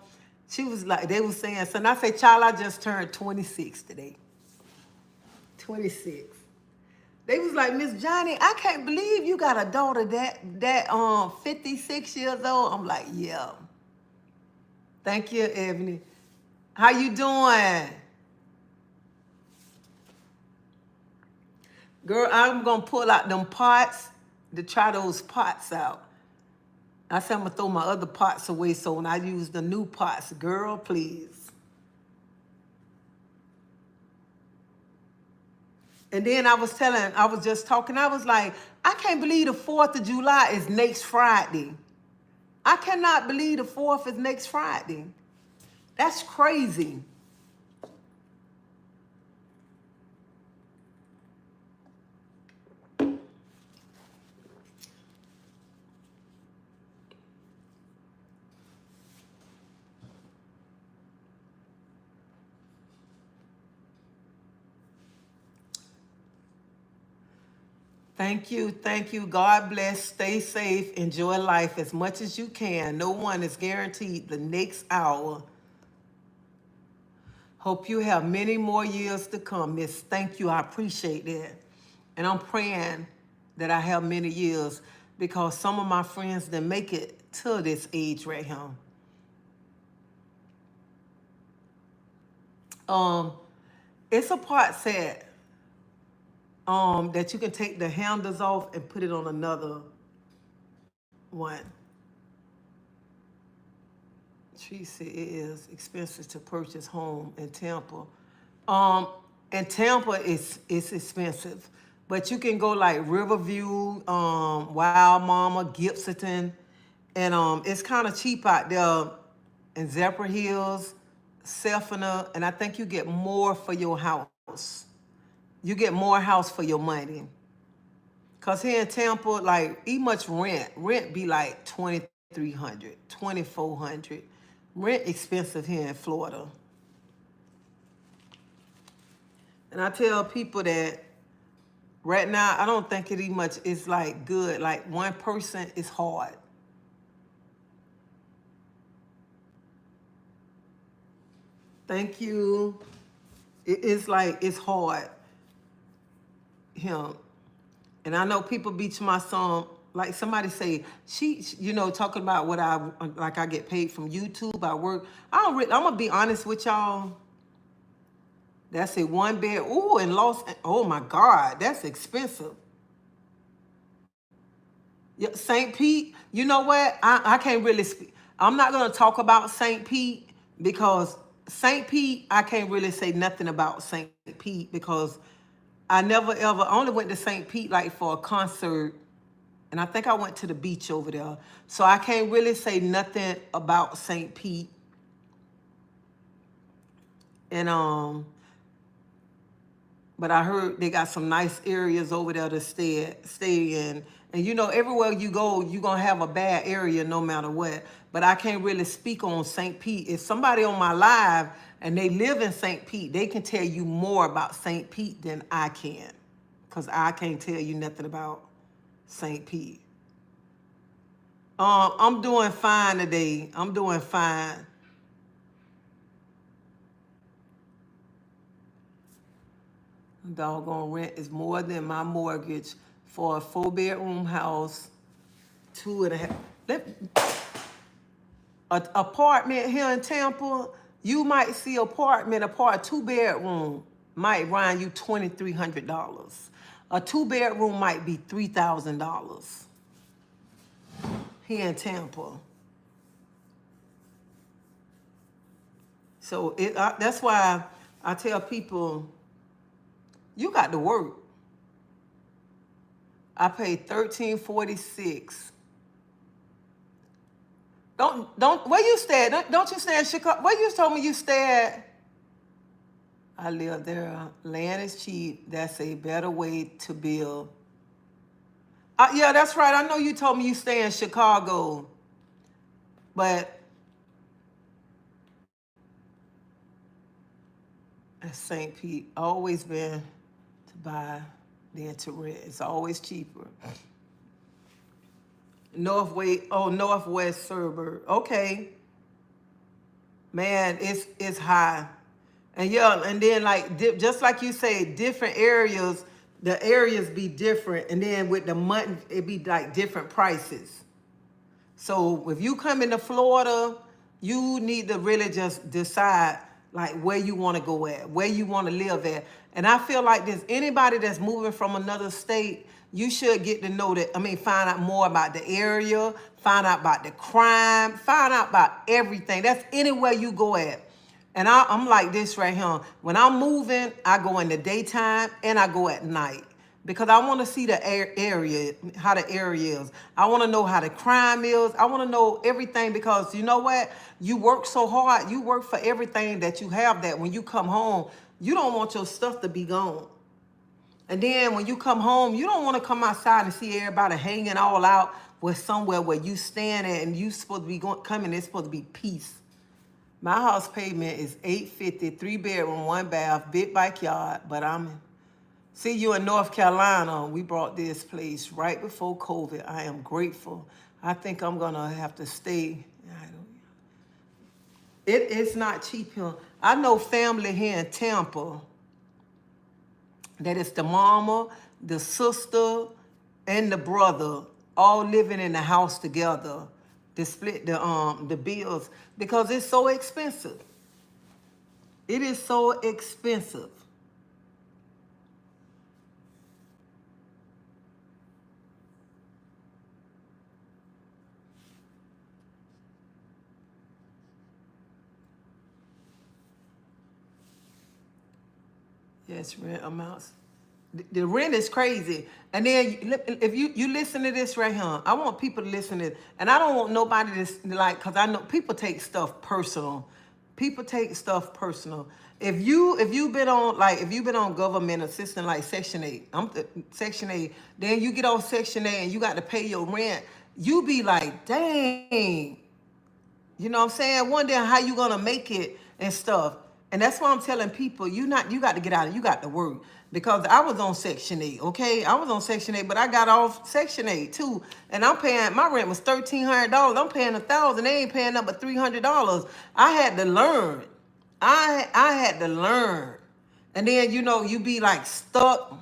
She was like, they was saying, so and I say, child, I just turned 26 today. 26. They was like, Miss Johnny, I can't believe you got a daughter that 56 years old. I'm like, yeah. Thank you, Ebony. How you doing? Girl, I'm gonna pull out them pots to try those pots out. I said I'm gonna throw my other pots away, so when I use the new pots, girl, please. And then I was just talking, I was like, I can't believe the 4th of July is next Friday. I cannot believe the 4th is next Friday. That's crazy. Thank you. Thank you. God bless. Stay safe. Enjoy life as much as you can. No one is guaranteed the next hour. Hope you have many more years to come, Miss. Thank you. I appreciate that. And I'm praying that I have many years because some of my friends didn't make it to this age right here. It's a part set that you can take the handles off and put it on another one. She said it is expensive to purchase home in Tampa. And Tampa is expensive. But you can go like Riverview, Wild Mama, Gibsonton, and it's kind of cheap out there in Zephyr Hills, Sephina, and I think you get more for your house. You get more house for your money. Cause here in Tampa, like, much rent be like 2,300, 2,400. Rent expensive here in Florida. And I tell people that right now, I don't think it much is like good. Like one person is hard. Thank you. It is like, it's hard. Him. And I know people beat my song. Like somebody say, talking about what I get paid from YouTube. I work. I'm going to be honest with y'all. That's a 1 bed. Ooh, in oh my God, that's expensive. Yeah, St. Pete, you know what? I can't really speak. I'm not going to talk about St. Pete because St. Pete, I can't really say nothing about St. Pete because I only went to St. Pete like for a concert. And I think I went to the beach over there. So I can't really say nothing about St. Pete. And but I heard they got some nice areas over there to stay in. And everywhere you go, you're gonna have a bad area no matter what. But I can't really speak on St. Pete. If somebody on my live and they live in St. Pete, they can tell you more about St. Pete than I can, because I can't tell you nothing about St. Pete. I'm doing fine today. I'm doing fine. Doggone rent is more than my mortgage for a 4-bedroom house, 2.5. Apartment here in Tampa, you might see a 2-bedroom might run you $2,300. A 2-bedroom might be $3,000 here in Tampa. So that's why I tell people, you got to work. I paid $13.46. Don't where you stay at? Don't you stay in Chicago? Where you told me you stay at? I live there. Land is cheap. That's a better way to build. Yeah, that's right. I know you told me you stay in Chicago, but at St. Pete, always been to buy than to rent. It's always cheaper. Northwest suburb. Okay. Man, it's high. And yeah, and then like just like you say, different areas, the areas be different. And then with the month, it be like different prices. So if you come into Florida, you need to really just decide like where you want to go at, where you want to live at. And I feel like there's anybody that's moving from another state, you should get to know that, find out more about the area, find out about the crime, find out about everything. That's anywhere you go at. And I'm like this right here. When I'm moving, I go in the daytime and I go at night. Because I want to see the area, how the area is. I want to know how the crime is. I want to know everything, because you know what? You work so hard. You work for everything that you have, that when you come home, you don't want your stuff to be gone. And then when you come home, you don't want to come outside and see everybody hanging all out with somewhere where you stand at and you supposed to be coming. It's supposed to be peace. My house payment is $850, 3-bedroom, 1-bath, big backyard, but see you in North Carolina. We bought this place right before COVID. I am grateful. I think I'm gonna have to stay. It's not cheap here. I know family here in Tampa that it's the mama, the sister, and the brother all living in the house together to split the bills, because it's so expensive. It is so expensive. Yes, rent amounts. The rent is crazy. And then if you listen to this right here, I want people to listen to this. And I don't want nobody to, like, because I know people take stuff personal. People take stuff personal. If you've been on government assistance like Section 8, Section 8, then you get on Section 8 and you got to pay your rent, you be like, dang. You know what I'm saying? Wondering how you gonna make it and stuff. And that's why I'm telling people, you got to get out and you got to work. Because I was on Section 8, okay? I was on Section 8, but I got off Section 8 too. And I'm paying, my rent was $1,300. I'm paying $1,000. They ain't paying up but $300. I had to learn. I had to learn. And then, you be like stuck.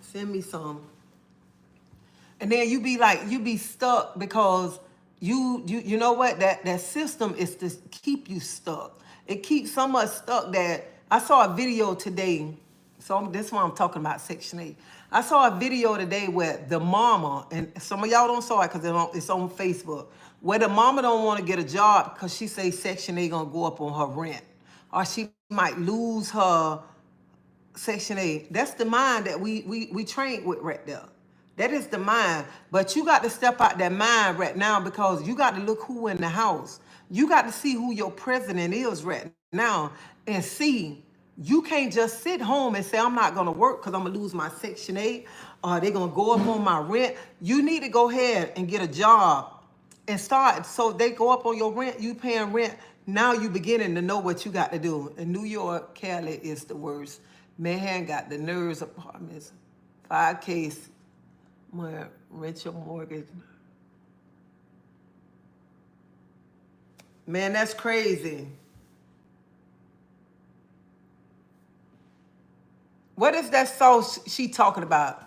Send me some. And then you be stuck because you know what? That system is to keep you stuck. It keeps so much stuck that I saw a video today. So this is why I'm talking about Section 8. I saw a video today where the mama, and some of y'all don't saw it because it's on Facebook, where the mama don't want to get a job because she say Section 8 gonna go up on her rent, or she might lose her Section 8. That's the mind that we trained with right there. That is the mind. But you got to step out that mind right now, because you got to look who in the house. You got to see who your president is right now and see. You can't just sit home and say, I'm not going to work because I'm going to lose my Section 8, or they're going to go up on my rent. You need to go ahead and get a job and start. So they go up on your rent. You paying rent. Now you beginning to know what you got to do. In New York, Cali is the worst. Manhattan got the nerves apartments, 5Ks, where rent your mortgage. Man, that's crazy. What is that soul she talking about?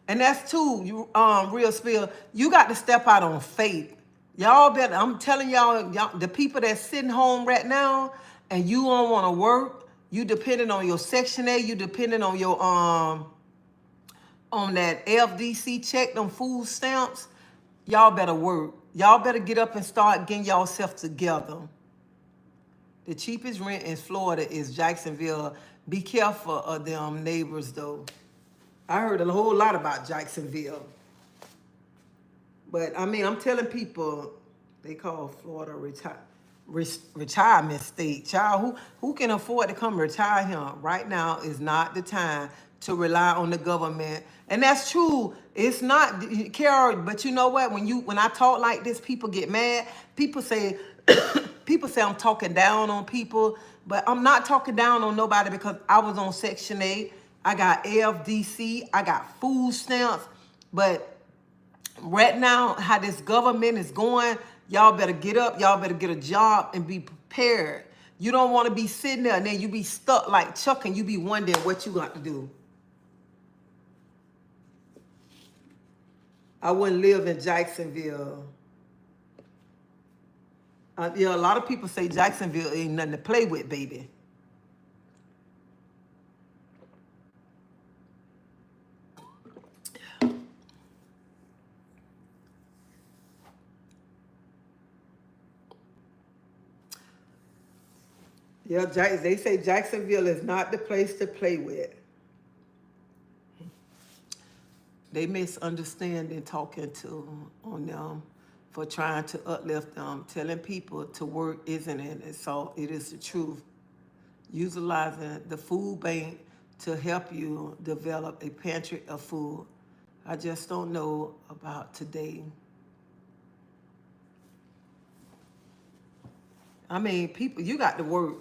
And that's too, you real spill. You got to step out on faith. Y'all better, I'm telling y'all, the people that's sitting home right now and you don't want to work, you depending on your Section 8, you depending on your on that FDC check, them food stamps, y'all better work. Y'all better get up and start getting yourself together. The cheapest rent in Florida is Jacksonville. Be careful of them neighbors though. I heard a whole lot about Jacksonville. But I mean, I'm telling people, they call Florida retirement state. Child, who can afford to come retire here? Right now is not the time to rely on the government. And that's true. It's not, Carol, but you know what? When I talk like this, people get mad. People say, people say I'm talking down on people, but I'm not talking down on nobody because I was on Section 8. I got AFDC. I got food stamps. But right now, how this government is going, y'all better get up. Y'all better get a job and be prepared. You don't want to be sitting there and then you be stuck like Chuck and you be wondering what you got to do. I wouldn't live in Jacksonville. Yeah, a lot of people say Jacksonville ain't nothing to play with, baby. Yeah, they say Jacksonville is not the place to play with. They misunderstanding talking to on them for trying to uplift them, telling people to work isn't it? And so it is the truth. Utilizing the food bank to help you develop a pantry of food. I just don't know about today. I mean, people, you got to work.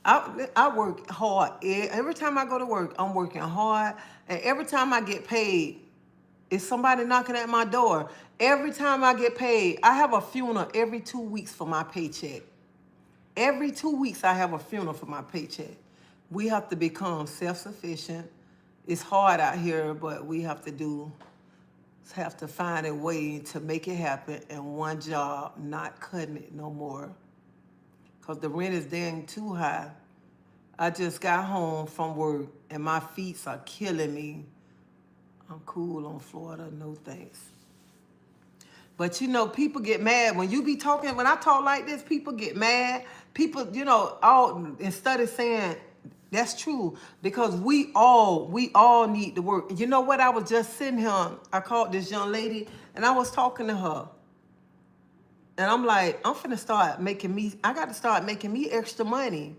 I work hard. Every time I go to work, I'm working hard. And every time I get paid, it's somebody knocking at my door. Every time I get paid, I have a funeral every 2 weeks for my paycheck. Every 2 weeks, I have a funeral for my paycheck. We have to become self-sufficient. It's hard out here, but we have to find a way to make it happen in one job, not cutting it no more. Because the rent is dang too high. I just got home from work and my feet are killing me. I'm cool on Florida, no thanks. But you know, people get mad when you be talking. When I talk like this, people get mad. People, you know, instead of saying that's true, because we all need to work. You know what? I was just sitting here. I called this young lady and I was talking to her. And I'm like, I got to start making me extra money.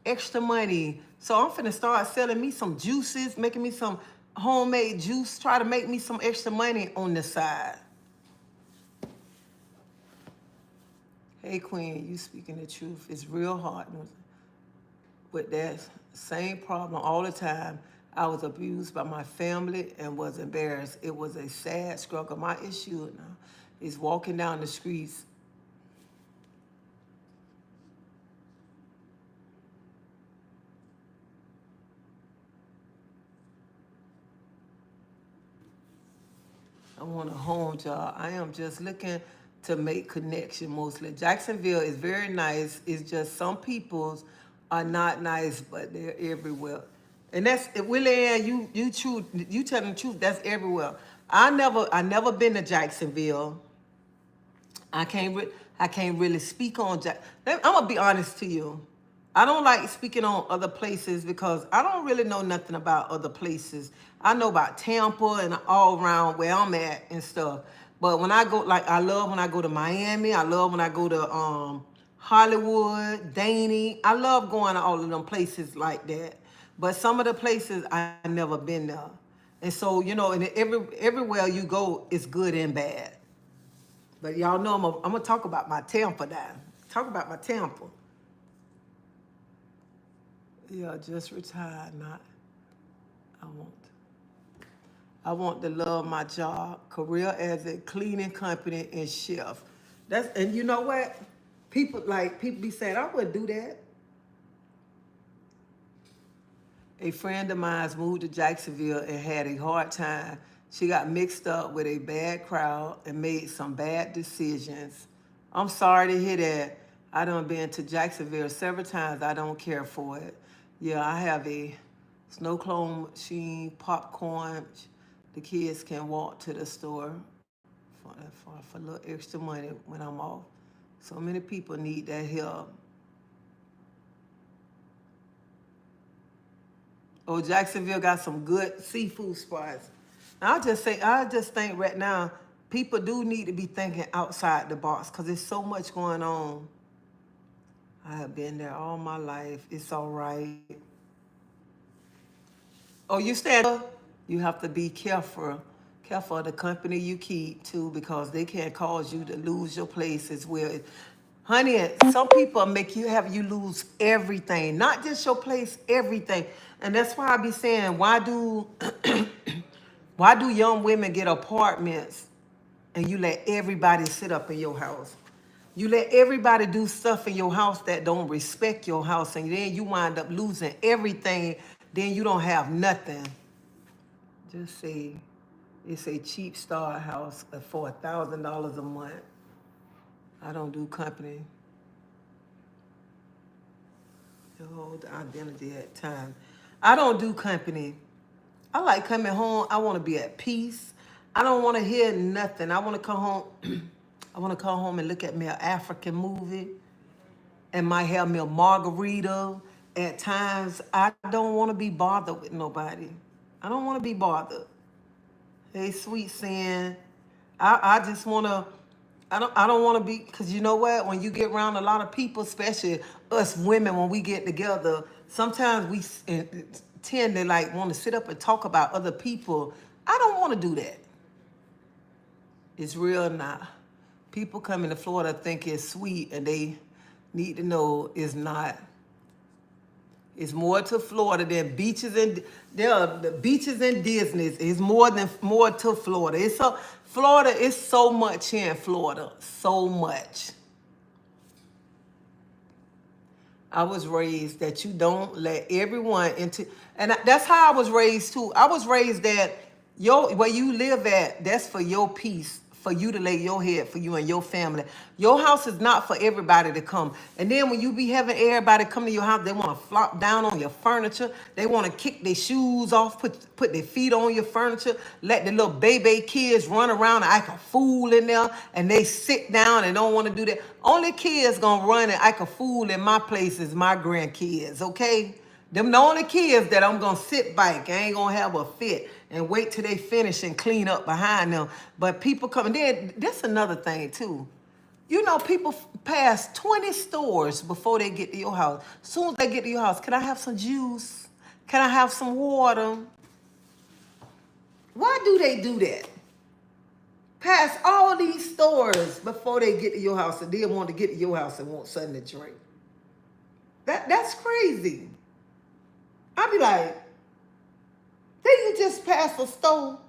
So I'm finna start selling me some juices, making me some homemade juice, try to make me some extra money on the side. Hey, Queen, you speaking the truth. It's real hard with that same problem all the time. I was abused by my family and was embarrassed. It was a sad struggle. My issue now is walking down the streets. I want a home job. I am just looking to make connection mostly. Jacksonville is very nice. It's just some peoples are not nice, but they're everywhere. And that's Willie, you telling the truth. That's everywhere. I never been to Jacksonville. I can't really speak on I'm gonna be honest to you. I don't like speaking on other places because I don't really know nothing about other places. I know about Tampa and all around where I'm at and stuff. But when I go, like I love when I go to Miami. I love when I go to Hollywood, Danny. I love going to all of them places like that. But some of the places I never been there. And so, you know, and everywhere you go, it's good and bad. But y'all know I'm gonna talk about my temper now. Talk about my temper. Yeah, just retired. Not. I want. I want to love my job, career as a cleaning company and chef. And you know what? People be saying I wouldn't do that. A friend of mine moved to Jacksonville and had a hard time. She got mixed up with a bad crowd and made some bad decisions. I'm sorry to hear that. I done been to Jacksonville several times. I don't care for it. Yeah, I have a snow cone machine, popcorn. The kids can walk to the store for a little extra money when I'm off. So many people need that help. Oh, Jacksonville got some good seafood spots. I just think right now, people do need to be thinking outside the box because there's so much going on. I have been there all my life. It's all right. Oh, you stand up? You have to be careful. Careful of the company you keep too, because they can cause you to lose your place as well. Honey, some people make you lose everything, not just your place, everything. And that's why I be saying, why do young women get apartments and you let everybody sit up in your house? You let everybody do stuff in your house that don't respect your house, and then you wind up losing everything. Then you don't have nothing. Just say it's a cheap start house for $1,000 a month. I don't do company. The whole identity at time. I don't do company. I like coming home. I want to be at peace. I don't want to hear nothing. I want to come home. I want to come home and look at me an African movie and might have me a margarita. At times, I don't want to be bothered with nobody. I don't want to be bothered. Hey, sweet sin. I just want to, I don't want to be, because you know what? When you get around a lot of people, especially us women, when we get together, sometimes we tend to like want to sit up and talk about other people. I don't want to do that. It's real now. People coming to Florida think it's sweet, and they need to know it's not. It's more to Florida than beaches, and there are the beaches and Disney's. It's more to Florida. Florida is so much here in Florida, so much. I was raised that you don't let everyone into, and that's how I was raised too. I was raised that where you live at, that's for your peace, for you to lay your head, for you and your family. Your house is not for everybody to come. And then when you be having everybody come to your house, they want to flop down on your furniture. They want to kick their shoes off, put their feet on your furniture, let the little baby kids run around and act a fool in there, and they sit down and don't want to do that. Only kids gonna run and act a fool in my place is my grandkids, okay? Them the only kids that I'm gonna sit back. I ain't gonna have a fit and wait till they finish and clean up behind them. But people coming in, that's another thing too. You know, people pass 20 stores before they get to your house. As soon as they get to your house, can I have some juice? Can I have some water? Why do they do that? Pass all these stores before they get to your house, and then want to get to your house and want something to drink. That's crazy. I be like, didn't you just pass a store?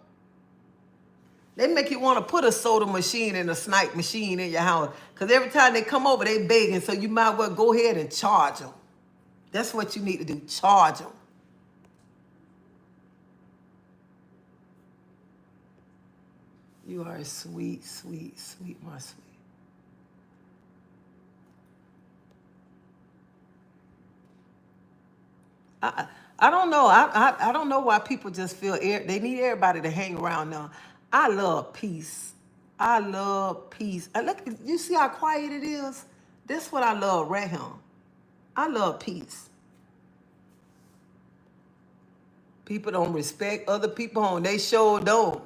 They make you want to put a soda machine and a snack machine in your house. Because every time they come over, they begging. So you might well go ahead and charge them. That's what you need to do. Charge them. You are sweet, sweet, sweet, my sweet. I don't know. I don't know why people just feel they need everybody to hang around now. I love peace. I love peace. Look, you see how quiet it is? That's what I love right here. I love peace. People don't respect other people home. They sure don't.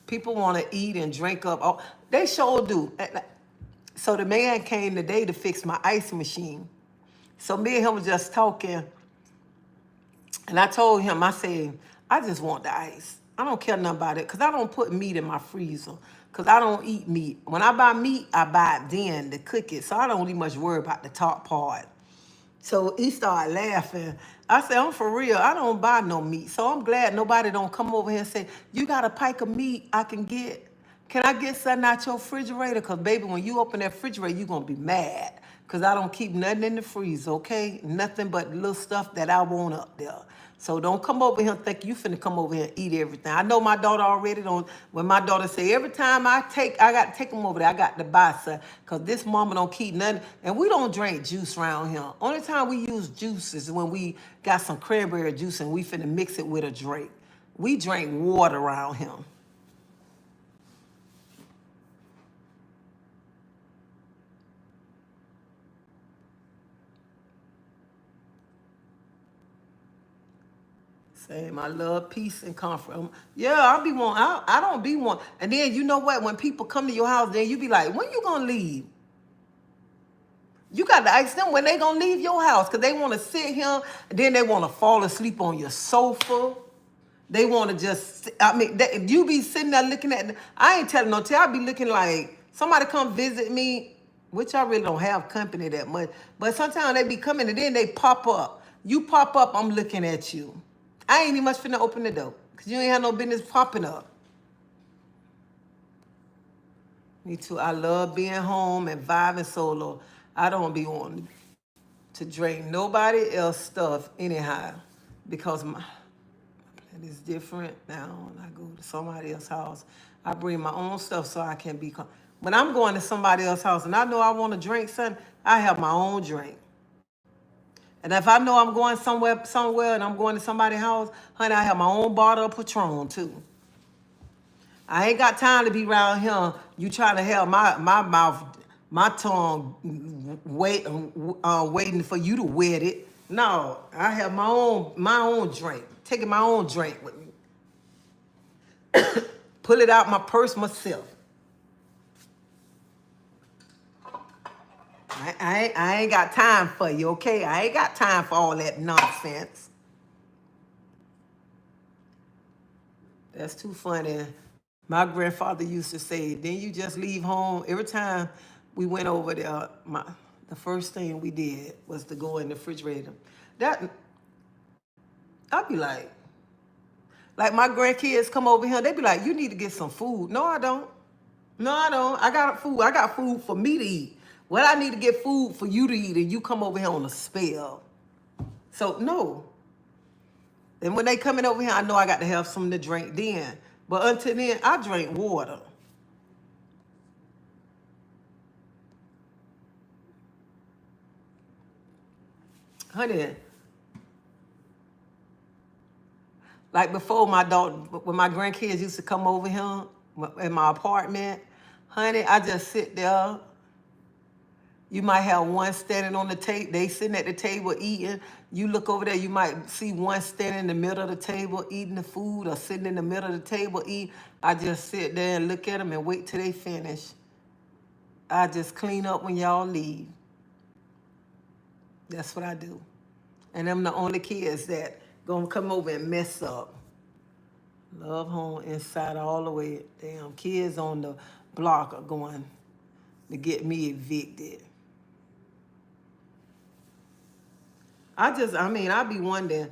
People want to eat and drink up. Oh, they sure do. So the man came today to fix my ice machine. So me and him was just talking. And I told him, I said, I just want the ice. I don't care nothing about it because I don't put meat in my freezer because I don't eat meat. When I buy meat, I buy it then to cook it. So I don't really much worry about the top part. So he started laughing. I said, I'm for real. I don't buy no meat. So I'm glad nobody don't come over here and say, you got a pike of meat I can get. Can I get something out your refrigerator? Because, baby, when you open that refrigerator, you're going to be mad. Because I don't keep nothing in the freezer, okay? Nothing but little stuff that I want up there. So don't come over here and think you finna come over here and eat everything. I know my daughter already don't. When my daughter say, every time I got to take them over there, I got to buy some. Because this mama don't keep nothing. And we don't drink juice around here. Only time we use juice is when we got some cranberry juice and we finna mix it with a drink. We drink water around here. Same. I love peace and comfort. Yeah, I be one. I don't be one. And then you know what? When people come to your house, then you be like, when you gonna leave? You got to ask them when they gonna leave your house, because they want to sit here, and then they want to fall asleep on your sofa. They want to just, I mean, you be sitting there looking at, I ain't telling no tale. I be looking like somebody come visit me, which I really don't have company that much. But sometimes they be coming and then they pop up. You pop up, I'm looking at you. I ain't even much finna open the door because you ain't have no business popping up. Me too. I love being home and vibing solo. I don't be wanting to drink nobody else stuff anyhow because my plan is different now. When I go to somebody else's house, I bring my own stuff so I can be. When I'm going to somebody else's house and I know I want to drink something, I have my own drink. And if I know I'm going somewhere and I'm going to somebody's house, honey, I have my own bottle of Patron too. I ain't got time to be around here. You trying to have my mouth, my tongue waiting for you to wet it. No, I have my own drink. Taking my own drink with me. Pull it out my purse myself. I ain't got time for you, okay? I ain't got time for all that nonsense. That's too funny. My grandfather used to say, then you just leave home. Every time we went over there, the first thing we did was to go in the refrigerator. That, I'd be like my grandkids come over here, they be like, you need to get some food. No, I don't. No, I don't. I got food. I got food for me to eat. Well, I need to get food for you to eat, and you come over here on a spell. So, no. And when they coming over here, I know I got to have something to drink then. But until then, I drink water. Honey, like before my daughter, when my grandkids used to come over here in my apartment, honey, I just sit there. You might have one standing on the table. They sitting at the table eating. You look over there, you might see one standing in the middle of the table eating the food or sitting in the middle of the table eating. I just sit there and look at them and wait till they finish. I just clean up when y'all leave. That's what I do. And I'm the only kids that gonna come over and mess up. Love home inside all the way. Damn, kids on the block are going to get me evicted. I be wondering,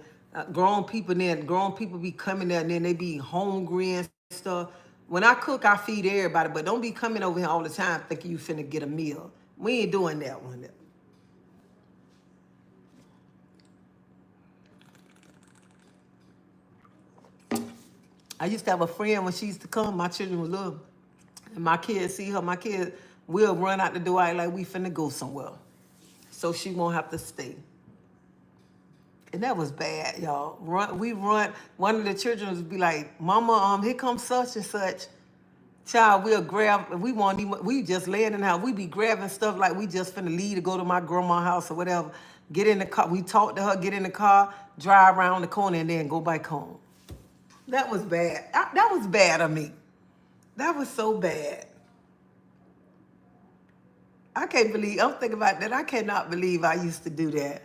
grown people be coming there and then they be hungry and stuff. When I cook, I feed everybody, but don't be coming over here all the time thinking you finna get a meal. We ain't doing that one. I used to have a friend when she used to come, my children were little, and my kids see her, my kids will run out the door like we finna go somewhere. So she won't have to stay. And that was bad, y'all. We run. One of the children would be like, "Mama, here comes such and such." Child, we'll grab. We just laying in the house. We be grabbing stuff like we just finna leave to go to my grandma's house or whatever. Get in the car. We talk to her. Get in the car. Drive around the corner and then go back home. That was bad. That was bad of me. That was so bad. I can't believe. I'm thinking about that. I cannot believe I used to do that.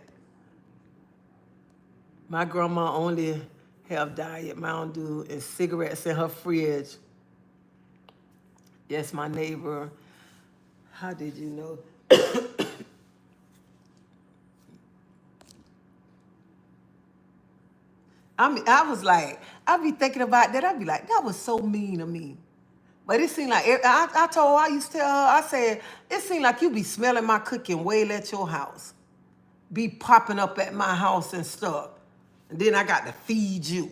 My grandma only have Diet Mountain Dew and cigarettes in her fridge. Yes, my neighbor. How did you know? I was like, I'd be thinking about that. I'd be like, that was so mean of me. But it seemed like, I told her, I used to tell her, I said, it seemed like you be smelling my cooking well at your house. Be popping up at my house and stuff. And then I got to feed you.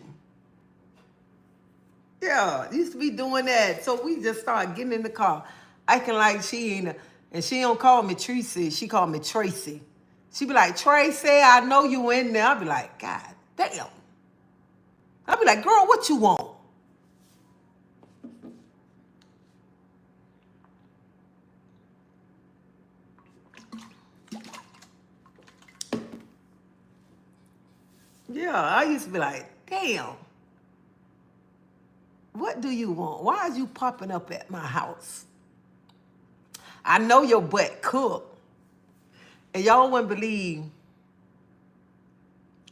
Yeah, used to be doing that. So we just started getting in the car, acting like she ain't, and she don't call me Treasie, she called me Tracy. She be like, Tracy, I know you in there. I be like, God damn. I be like, girl, what you want? Yeah, I used to be like, damn, what do you want? Why is you popping up at my house? I know your butt cook. And y'all wouldn't believe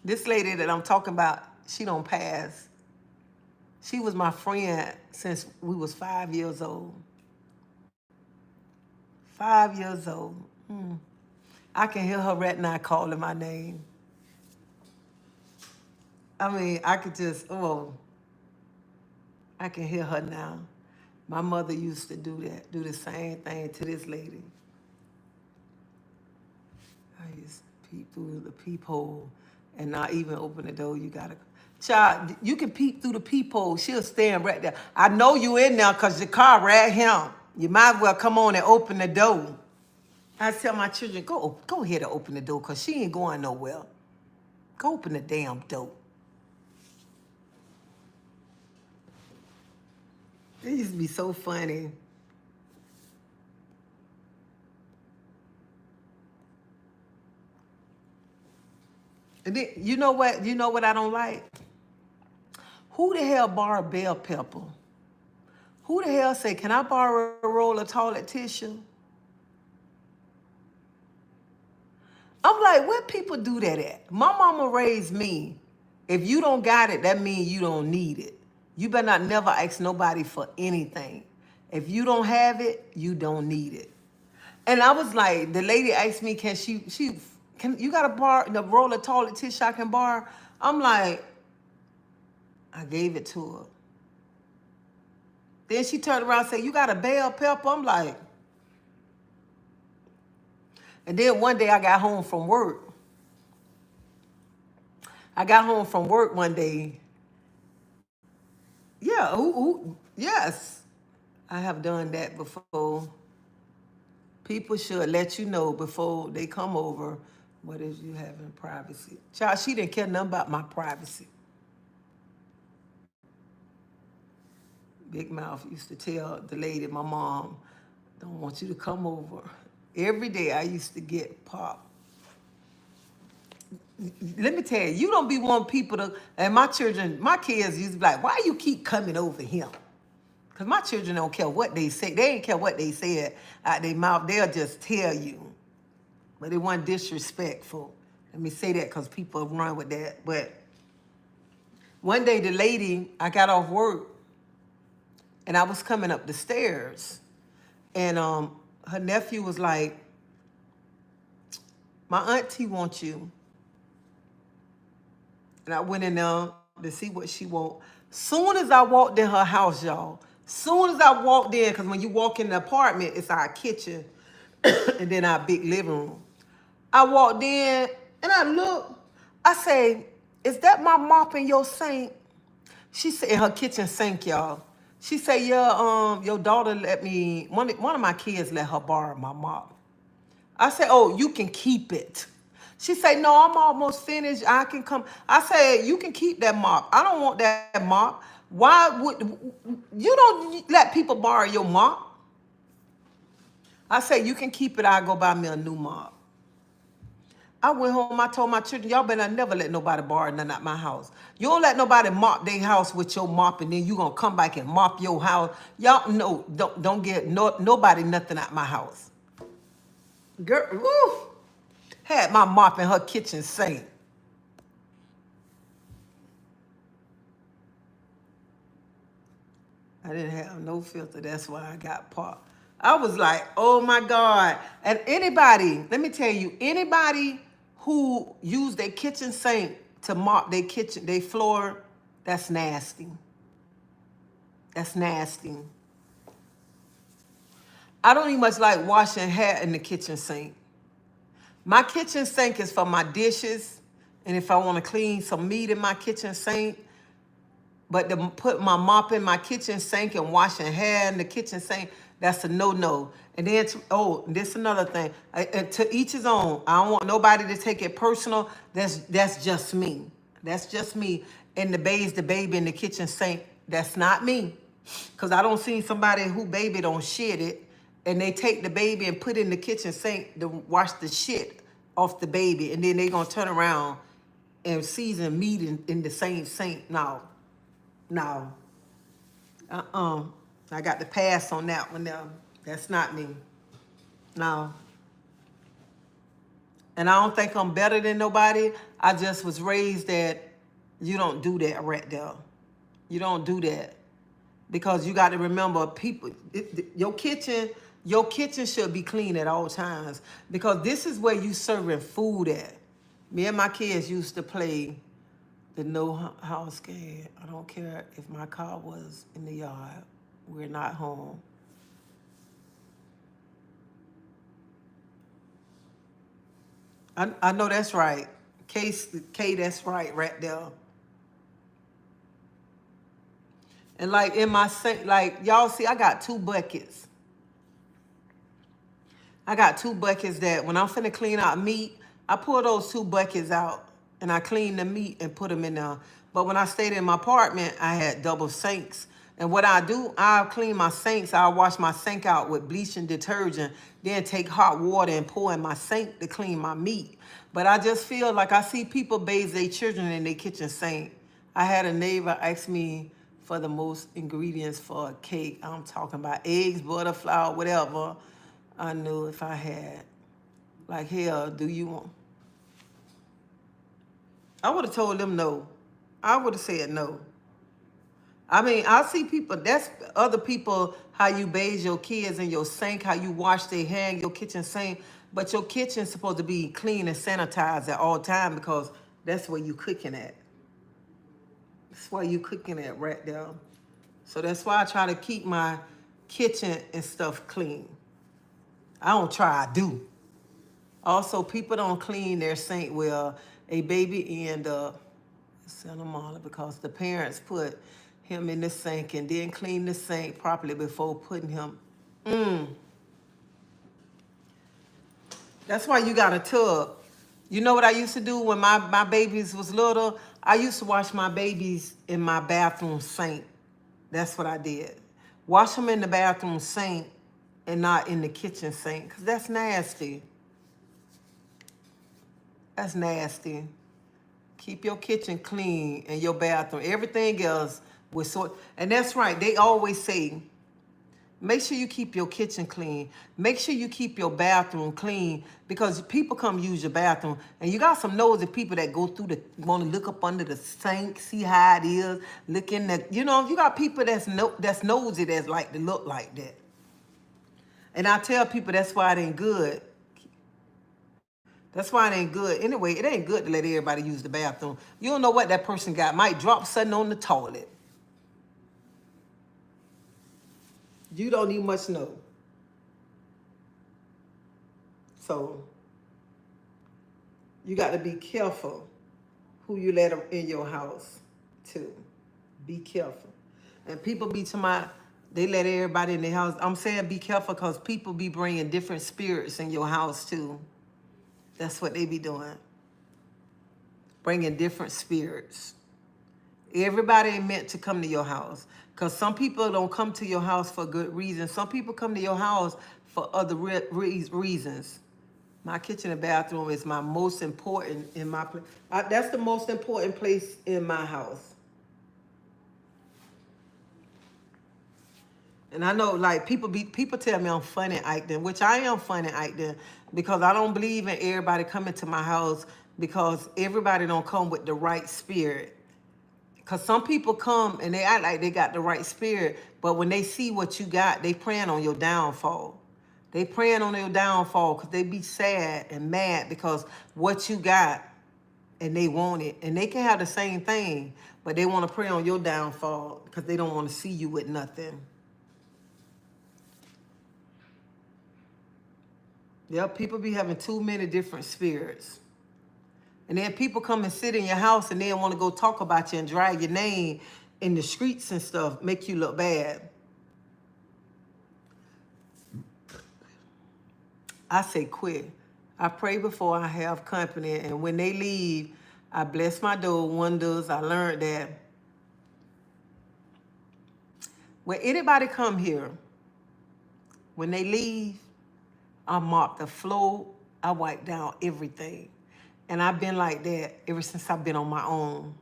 this lady that I'm talking about, she don't pass. She was my friend since we was 5 years old. 5 years old. I can hear her right now calling my name. I mean, I could just, oh, I can hear her now. My mother used to do that, do the same thing to this lady. I used to peep through the peephole and not even open the door. You gotta, child, you can peep through the peephole. She'll stand right there. I know you in there because your car right here. You might as well come on and open the door. I tell my children, go ahead and open the door because she ain't going nowhere. Go open the damn door. It used to be so funny. And then, you know what? You know what I don't like? Who the hell borrowed bell pepper? Who the hell say, can I borrow a roll of toilet tissue? I'm like, where people do that at? My mama raised me. If you don't got it, that means you don't need it. You better not never ask nobody for anything. If you don't have it, you don't need it. And I was like, the lady asked me, can you got to borrow the roll of toilet tissue I can borrow? I'm like, I gave it to her. Then she turned around and said, you got a bell pepper? I'm like, and then one day I got home from work. I got home from work one day. Yeah, yes, I have done that before. People should let you know before they come over what is you having privacy. Child, she didn't care nothing about my privacy. Big Mouth used to tell the lady, my mom, don't want you to come over. Every day I used to get pop. Let me tell you, you don't be wanting people to, and my kids used to be like, why you keep coming over here? Because my children don't care what they say. They ain't care what they said out their mouth. They'll just tell you. But it wasn't disrespectful. Let me say that because people run with that. But one day the lady, I got off work and I was coming up the stairs. And her nephew was like, my auntie wants you. And I went in there to see what she want. Soon as I walked in her house, y'all, soon as I walked in, because when you walk in the apartment, it's our kitchen and then our big living room. I walked in and I looked. I say, is that my mop in your sink? She said, in her kitchen sink, y'all. She said, yeah, your daughter let me, one of my kids let her borrow my mop. I said, oh, you can keep it. She said, no, I'm almost finished. I can come. I said, you can keep that mop. I don't want that mop. Why would, you don't let people borrow your mop? I said, you can keep it. I'll go buy me a new mop. I went home, I told my children, y'all better never let nobody borrow nothing at my house. You don't let nobody mop their house with your mop and then you gonna come back and mop your house. Y'all, no, don't get nobody nothing at my house. Girl, woo, had my mop in her kitchen sink. I didn't have no filter. That's why I got part. I was like, oh my God. And anybody, let me tell you, anybody who use their kitchen sink to mop their kitchen, their floor, that's nasty. That's nasty. I don't even much like washing hair in the kitchen sink. My kitchen sink is for my dishes, and if I want to clean some meat in my kitchen sink, but to put my mop in my kitchen sink and washing hair in the kitchen sink, that's a no-no. And then, this is another thing. To each his own. I don't want nobody to take it personal. That's just me. That's just me. And the baby in the kitchen sink, that's not me. Because I don't see somebody who baby don't shit it, and they take the baby and put it in the kitchen sink to wash the shit off the baby, and then they going to turn around and season meat in the same sink. No. No. I got to pass on that one now. That's not me. No. And I don't think I'm better than nobody. I just was raised that you don't do that right there. You don't do that. Because you got to remember, people, your kitchen should be clean at all times. Because this is where you serving food at. Me and my kids used to play the no house game. I don't care if my car was in the yard. We're not home. I know that's right. K, that's right there. And like in my sink, like y'all see, I got 2 buckets. I got 2 buckets that when I'm finna clean out meat, I pull those 2 buckets out and I clean the meat and put them in there. But when I stayed in my apartment, I had double sinks. And what I do, I'll clean my sinks. I'll wash my sink out with bleach and detergent, then take hot water and pour in my sink to clean my meat. But I just feel like I see people bathe their children in their kitchen sink. I had a neighbor ask me for the most ingredients for a cake. I'm talking about eggs, butter, flour, whatever. I knew if I had, like, hell, do you want? I would have told them no. I would have said no. I mean, I see people, that's other people, how you bathe your kids in your sink, how you wash their hair in your kitchen sink. But your kitchen's supposed to be clean and sanitized at all time because that's where you cooking at. That's why you cooking at right there. So that's why I try to keep my kitchen and stuff clean. I don't try, I do. Also, people don't clean their sink well. A baby end up sentimental because the parents put him in the sink and then clean the sink properly before putting him. That's why you got a tub. You know what I used to do when my babies was little? I used to wash my babies in my bathroom sink. That's what I did. Wash them in the bathroom sink and not in the kitchen sink, because that's nasty. That's nasty. Keep your kitchen clean and your bathroom. Everything else was sort. And that's right. They always say, make sure you keep your kitchen clean. Make sure you keep your bathroom clean because people come use your bathroom. And you got some nosy people that go through want to look up under the sink, see how it is, look in the, you got people that's nosy that's like to look like that. And I tell people that's why it ain't good. That's why it ain't good. Anyway, it ain't good to let everybody use the bathroom. You don't know what that person got. Might drop something on the toilet. You don't even much know. So, you got to be careful who you let in your house, too. Be careful. And people be to my, they let everybody in their house. I'm saying be careful because people be bringing different spirits in your house, too. That's what they be doing. Bringing different spirits. Everybody ain't meant to come to your house. Because some people don't come to your house for good reasons. Some people come to your house for other reasons. My kitchen and bathroom is my most important in my place. That's the most important place in my house. And I know, like, people tell me I'm funny acting, which I am funny acting because I don't believe in everybody coming to my house because everybody don't come with the right spirit. Because some people come and they act like they got the right spirit, but when they see what you got, they praying on your downfall. They praying on your downfall because they be sad and mad because what you got and they want it. And they can have the same thing, but they want to pray on your downfall because they don't want to see you with nothing. Yeah, people be having too many different spirits. And then people come and sit in your house and then want to go talk about you and drag your name in the streets and stuff, make you look bad. I say quit. I pray before I have company, and when they leave, I bless my door windows. I learned that when anybody come here, when they leave, I mop the floor, I wipe down everything. And I've been like that ever since I've been on my own.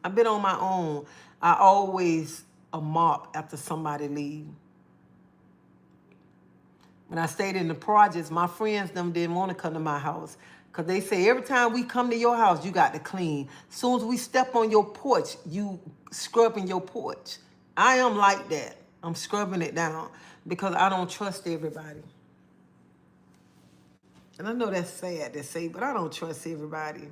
I've been on my own. I always mop after somebody leave. When I stayed in the projects, my friends them didn't want to come to my house because they say every time we come to your house, you got to clean. As soon as we step on your porch, you scrubbing your porch. I am like that. I'm scrubbing it down because I don't trust everybody. And I know that's sad to say, but I don't trust everybody.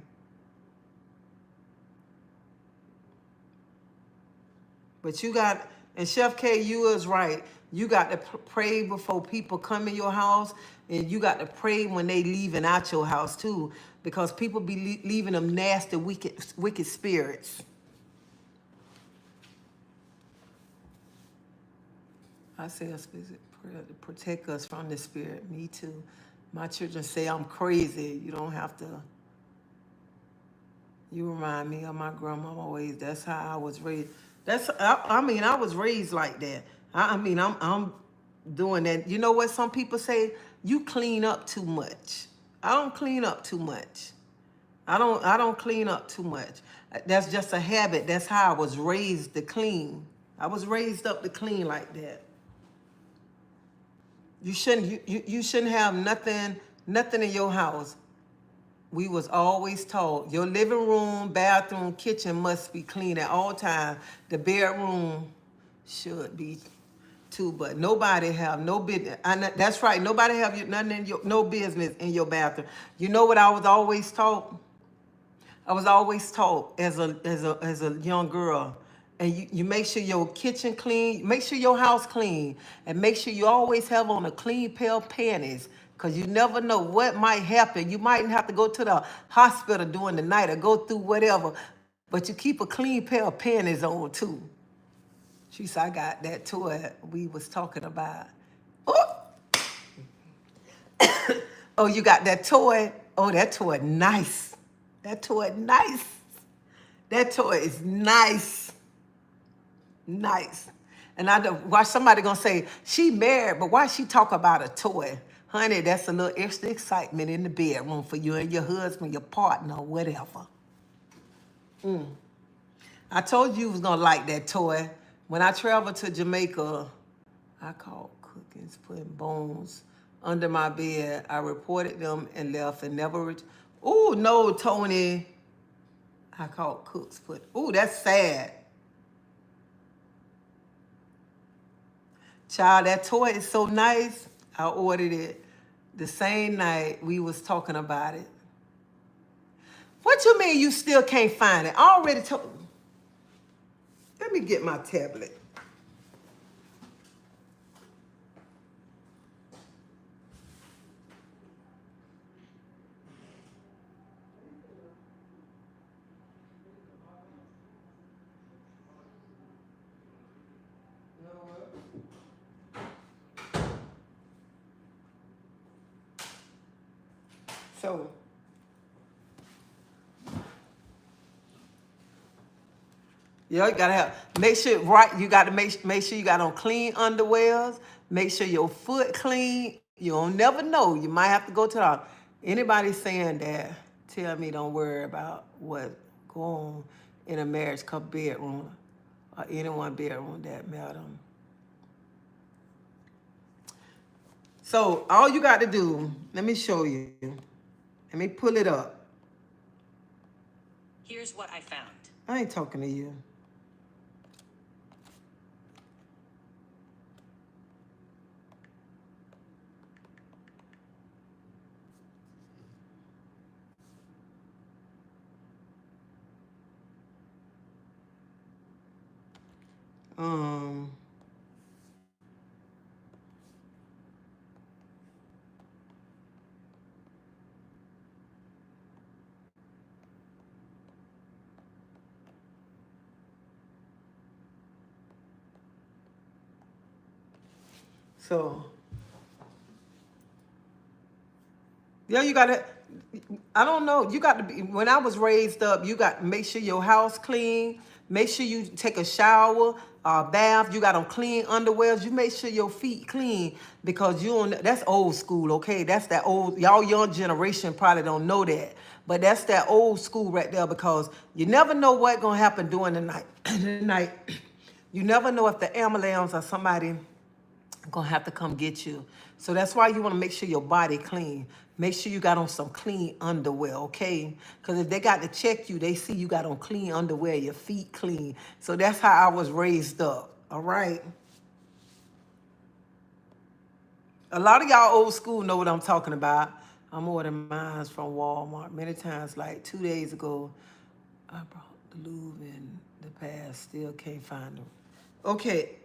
But you got, and Chef K, you is right. You got to pray before people come in your house, and you got to pray when they leaving out your house too, because people be leaving them nasty, wicked spirits. I say a specific prayer to protect us from the spirit. Me too. My children say I'm crazy. You don't have to. You remind me of my grandma ways. That's how I was raised. I was raised like that. I'm doing that. You know what some people say? You clean up too much. I don't clean up too much. I don't clean up too much. That's just a habit. That's how I was raised to clean. I was raised up to clean like that. You shouldn't have nothing in your house. We was always taught your living room, bathroom, kitchen must be clean at all times. The bedroom should be too, but nobody have no business. That's right. Nobody have no business in your bathroom. You know what I was always taught? I was always taught as a young girl. And you make sure your kitchen clean, make sure your house clean, and make sure you always have on a clean pair of panties, because you never know what might happen. You might have to go to the hospital during the night or go through whatever, but you keep a clean pair of panties on too. She said, I got that toy we was talking about. Oh, oh, you got that toy? Oh, that toy nice. That toy nice. That toy is nice. Nice. And why somebody gonna say she married, but why she talk about a toy? Honey, that's a little extra excitement in the bedroom for you and your husband, your partner, whatever. I told you was gonna like that toy. When I traveled to Jamaica, I caught cookings putting bones under my bed. I reported them and left and never oh no, Tony. I caught cooks put. Oh, that's sad. Child, that toy is so nice. I ordered it the same night we was talking about it. What you mean you still can't find it? I already told. Let me get my tablet. So, yeah, you gotta have, make sure, right, you gotta make sure you got on clean underwears, make sure your foot clean. You don't never know. You might have to go to the, anybody saying that, tell me don't worry about what go on in a marriage called bedroom or anyone bedroom that matter. So all you got to do, let me show you. Let me pull it up. Here's what I found. I ain't talking to you. Um, so yeah, you gotta. I don't know. You got to be. When I was raised up, you got to make sure your house clean. Make sure you take a shower, bath. You got on clean underwears. You make sure your feet clean because you on. That's old school, okay? That's that old. Y'all young generation probably don't know that, but that's that old school right there because you never know what gonna happen during the night. the night. You never know if the ambulance or somebody gonna have to come get you. So that's why you want to make sure your body clean. Make sure you got on some clean underwear, okay? Because if they got to check you, they see you got on clean underwear, your feet clean. So that's how I was raised up, all right? A lot of y'all old school know what I'm talking about. I'm ordering mine from Walmart many times. Like 2 days ago, I brought the lube in the past, still can't find them. Okay.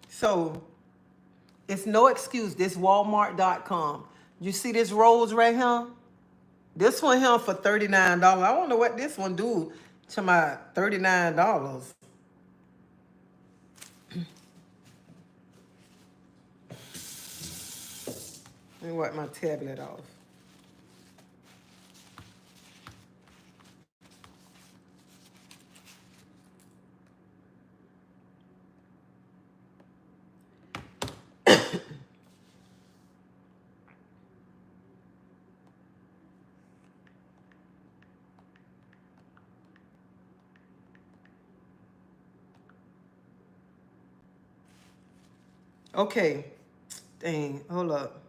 So it's no excuse. This Walmart.com. You see this rose right here? This one here for $39. I wonder what this one do to my $39. Let me wipe my tablet off. Okay. Dang, hold up.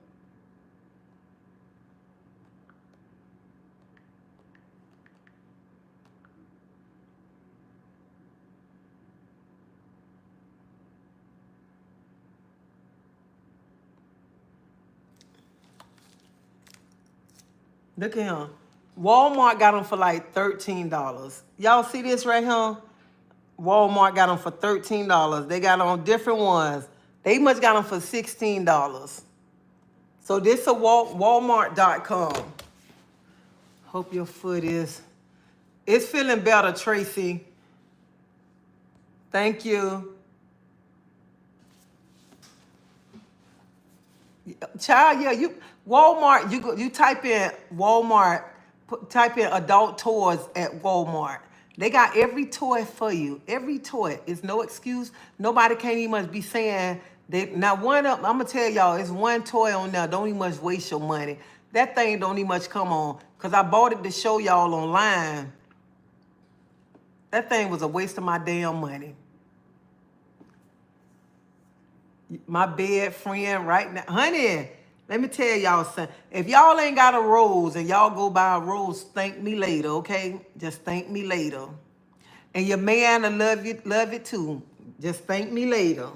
Look at him. Walmart got them for like $13. Y'all see this right here? Walmart got them for $13. They got on different ones. They must got them for $16. So this a Walmart.com. Hope your foot is. It's feeling better, Tracy. Thank you. Child, yeah, you Walmart, you type in Walmart, type in adult toys at Walmart. They got every toy for you. Every toy. It's no excuse. Nobody can't even much be saying they now one up. I'm gonna tell y'all, it's one toy on there. Don't even much waste your money. That thing don't even much come on. Cause I bought it to show y'all online. That thing was a waste of my damn money. My bed friend right now. Honey, let me tell y'all something. If y'all ain't got a rose and y'all go buy a rose, thank me later, okay? Just thank me later. And your man will love it too. Just thank me later.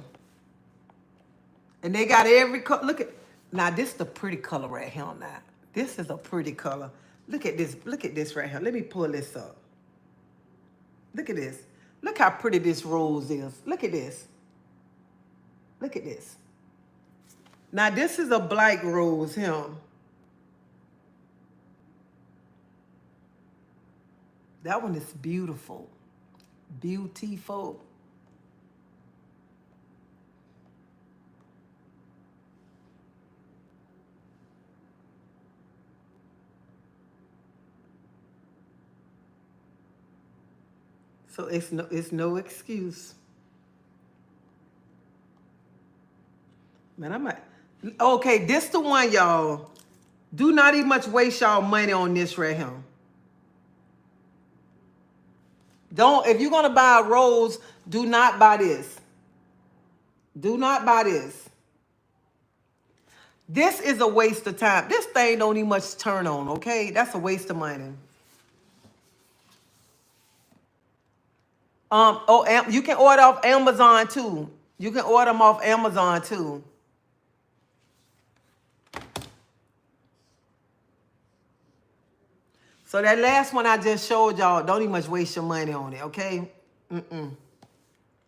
And they got every color. Look at, now this is the pretty color right here now. This is a pretty color. Look at this right here. Let me pull this up. Look at this. Look how pretty this rose is. Look at this. Look at this. Now this is a black rose here. That one is beautiful. Beautiful. So it's no excuse. Man, I might. Okay, this the one, y'all. Do not even much waste y'all money on this right here. Don't, if you're gonna buy a rose, do not buy this. Do not buy this. This is a waste of time. This thing don't need much turn on, okay? That's a waste of money. You can order off Amazon too. You can order them off Amazon too. So that last one I just showed y'all, don't even much waste your money on it, okay?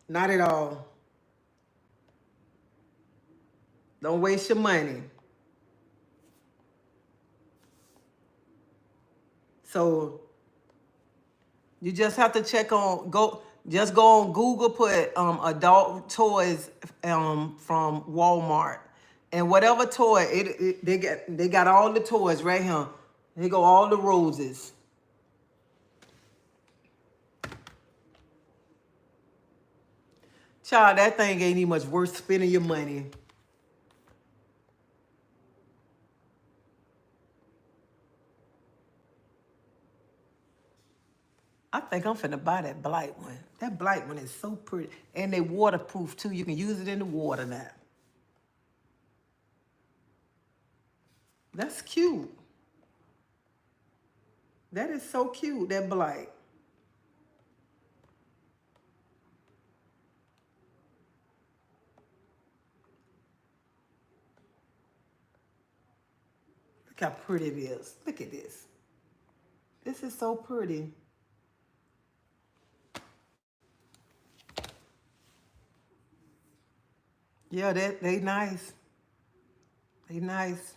Not at all. Don't waste your money. So you just have to check on just go on Google, put adult toys from Walmart. And whatever toy, they got all the toys right here. They go all the roses. Child, that thing ain't even much worth spending your money. I think I'm finna buy that blight one. That blight one is so pretty. And they waterproof too. You can use it in the water now. That's cute. That is so cute, that blight. Look how pretty it is. Look at this. This is so pretty. Yeah, they nice. They nice.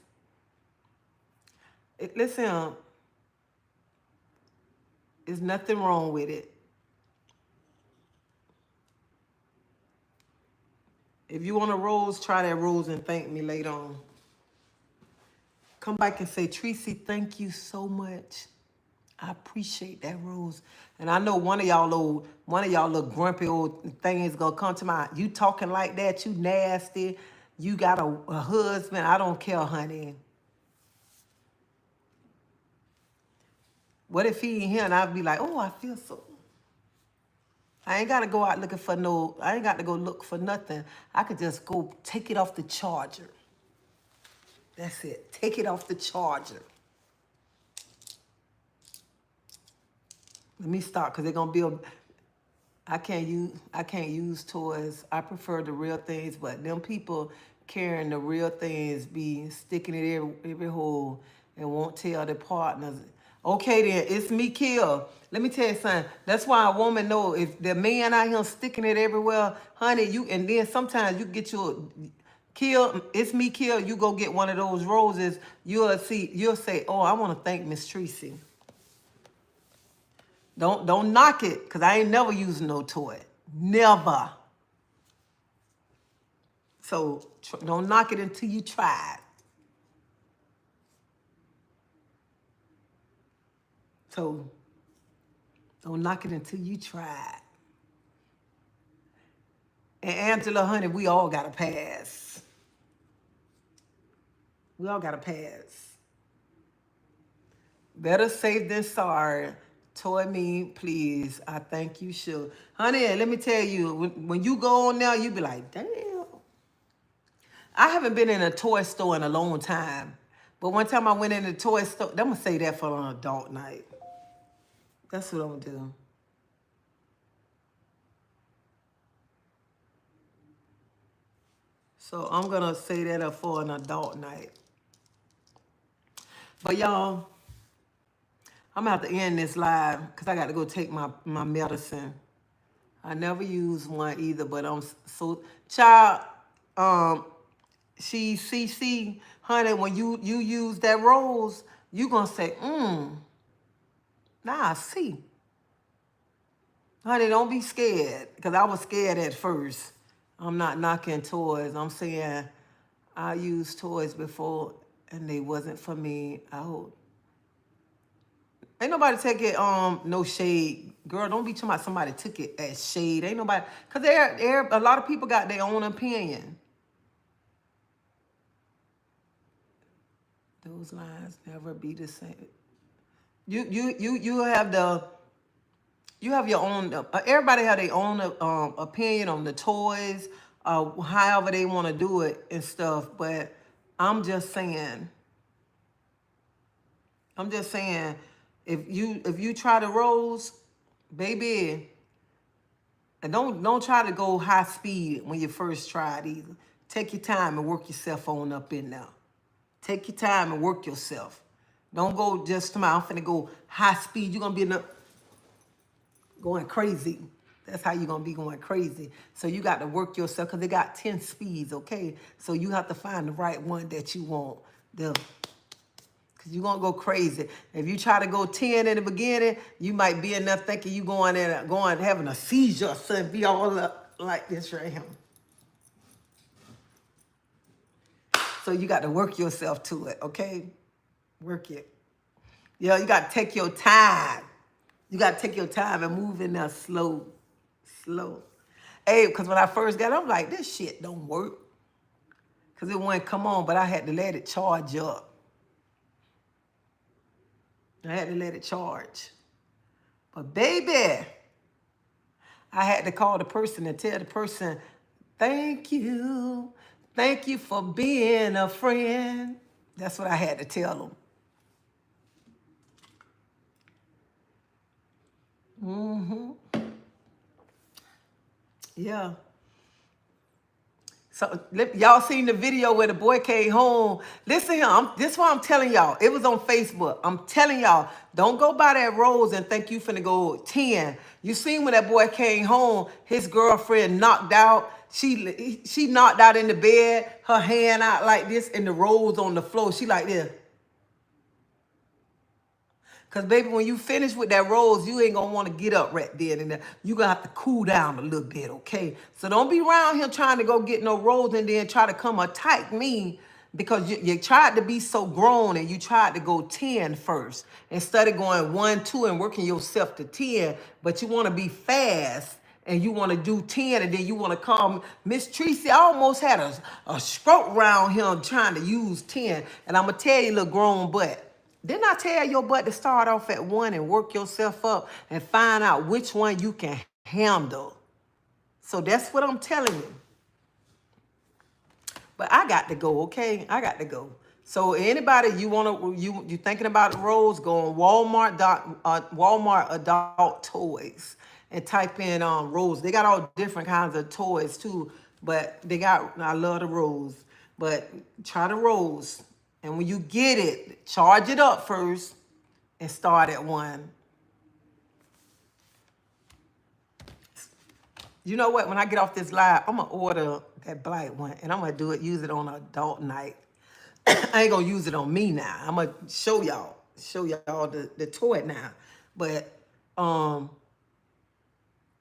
Listen, there's nothing wrong with it. If you want a rose, try that rose and thank me later on. Come back and say, Treacy, thank you so much. I appreciate that rose. And I know one of y'all little grumpy old thing is gonna come to mind. You talking like that, you nasty. You got a husband. I don't care, honey. What if he ain't here and I'd be like, oh, I feel so. I ain't gotta go out looking for I ain't got to go look for nothing. I could just go take it off the charger. That's it. Take it off the charger. Let me stop, because they're gonna be I can't use toys. I prefer the real things, but them people carrying the real things be sticking it every hole and won't tell their partners. Okay then, it's me, Kill. Let me tell you something. That's why a woman know if the man out here sticking it everywhere, honey, and then sometimes you get your Kill, it's me, Kill. You go get one of those roses, you'll say, oh, I want to thank Miss Treacy. Don't knock it, because I ain't never using no toy. Never. So don't knock it until you try it. So don't knock it until you try it. And Angela, honey, we all got to pass. We all got to pass. Better safe than sorry. Toy me, please. I think you should. Honey, let me tell you, when you go on there, you be like, damn. I haven't been in a toy store in a long time. But one time I went in the toy store, I'm going to say that for an adult night. That's what I'm going to do. So I'm going to say that up for an adult night. But y'all, I'm going to have to end this live because I got to go take my medicine. I never use one either, but I'm so... Child, CC, honey, when you use that rose, you going to say, now I see. Honey, don't be scared, because I was scared at first. I'm not knocking toys. I'm saying I used toys before, and they wasn't for me. I hope. Ain't nobody take it, no shade. Girl, don't be talking about somebody took it as shade. Ain't nobody, because a lot of people got their own opinion. Those lines never be the same. You have your own, everybody have their own opinion on the toys, however they want to do it and stuff. But I'm just saying, if you try to rose, baby, and don't try to go high speed when you first try it either. Take your time and work yourself on up in there. Take your time and work yourself. Don't go just tomorrow. I'm finna go high speed. You're gonna be going crazy. That's how you're gonna be going crazy. So you got to work yourself because they got 10 speeds, okay? So you have to find the right one that you want. Because you're gonna go crazy. If you try to go 10 in the beginning, you might be in there thinking you going having a seizure or something, be all up like this right here. So you got to work yourself to it, okay? Work it. Yeah, you got to take your time. You got to take your time and move in there slow. Hey, because when I first got it, I'm like, this shit don't work. Because it wouldn't come on, but I had to let it charge up. I had to let it charge. But baby, I had to call the person and tell the person, thank you. Thank you for being a friend. That's what I had to tell them. Yeah. So y'all seen the video where the boy came home. Listen here, this is what I'm telling y'all. It was on Facebook. I'm telling y'all, don't go by that rose and think you finna go 10. You seen when that boy came home, his girlfriend knocked out. She knocked out in the bed, her hand out like this, and the rose on the floor. She like this. Because, baby, when you finish with that rose, you ain't going to want to get up right then and there. You're going to have to cool down a little bit, okay? So don't be around here trying to go get no rose and then try to come attack me because you tried to be so grown and you tried to go 10 first instead of going 1, 2 and working yourself to 10. But you want to be fast and you want to do 10 and then you want to call Miss Treacy. I almost had a stroke around here trying to use 10. And I'm going to tell you, little grown butt. Didn't I tell your butt to start off at 1 and work yourself up and find out which one you can handle? So that's what I'm telling you. But I got to go, okay? I got to go. So anybody you thinking about the rose, go on Walmart adult toys and type in rose. They got all different kinds of toys too, but I love the rose. But try the rose. And when you get it, charge it up first and start at 1. You know what? When I get off this live, I'm going to order that black one. And I'm going to use it on an adult night. I ain't going to use it on me now. I'm going to show y'all the toy now. But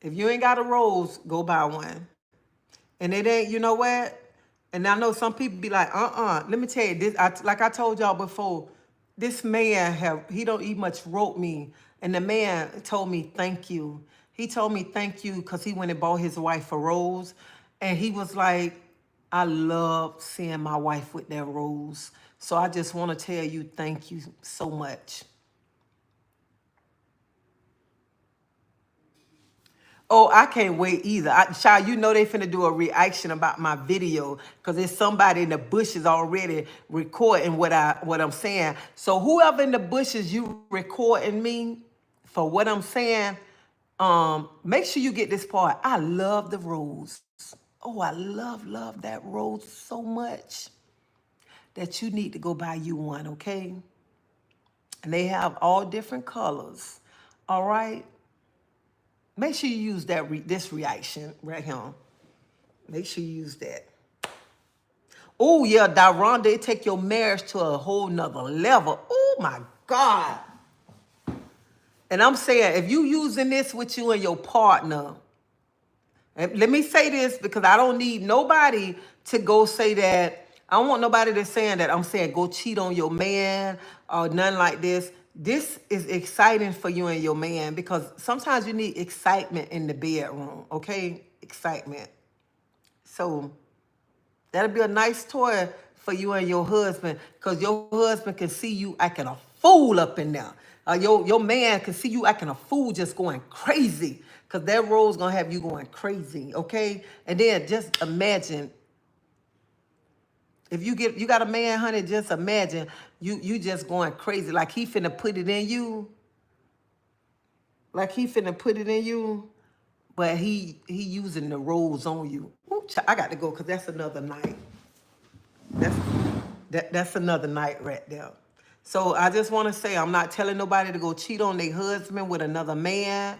if you ain't got a rose, go buy one. And it ain't, you know what? And I know some people be like, let me tell you this. Like I told y'all before, this man he don't even much wrote me. And the man told me, thank you. He told me thank you because he went and bought his wife a rose. And he was like, I love seeing my wife with that rose. So I just want to tell you thank you so much. Oh, I can't wait either. Child, you know they finna do a reaction about my video because there's somebody in the bushes already recording what I'm saying. So whoever in the bushes you recording me for what I'm saying, make sure you get this part. I love the rose. Oh, I love that rose so much that you need to go buy you one, okay? And they have all different colors, all right? Make sure you use this reaction right here. Make sure you use that. Oh, yeah, Daronda, it take your marriage to a whole nother level. Oh, my God. And I'm saying, if you using this with you and your partner, and let me say this because I don't need nobody to go say that. I don't want nobody that's saying that. I'm saying go cheat on your man or nothing like this. This is exciting for you and your man because sometimes you need excitement in the bedroom, okay? Excitement. So that'll be a nice toy for you and your husband because your husband can see you acting a fool up in there. Your man can see you acting a fool just going crazy because that role's going to have you going crazy, okay? And then just imagine If you got a man, honey, just imagine you just going crazy. Like he finna put it in you. Like he finna put it in you. But he using the rolls on you. Ooh, I got to go because that's another night. That's that's another night right there. So I just want to say I'm not telling nobody to go cheat on their husband with another man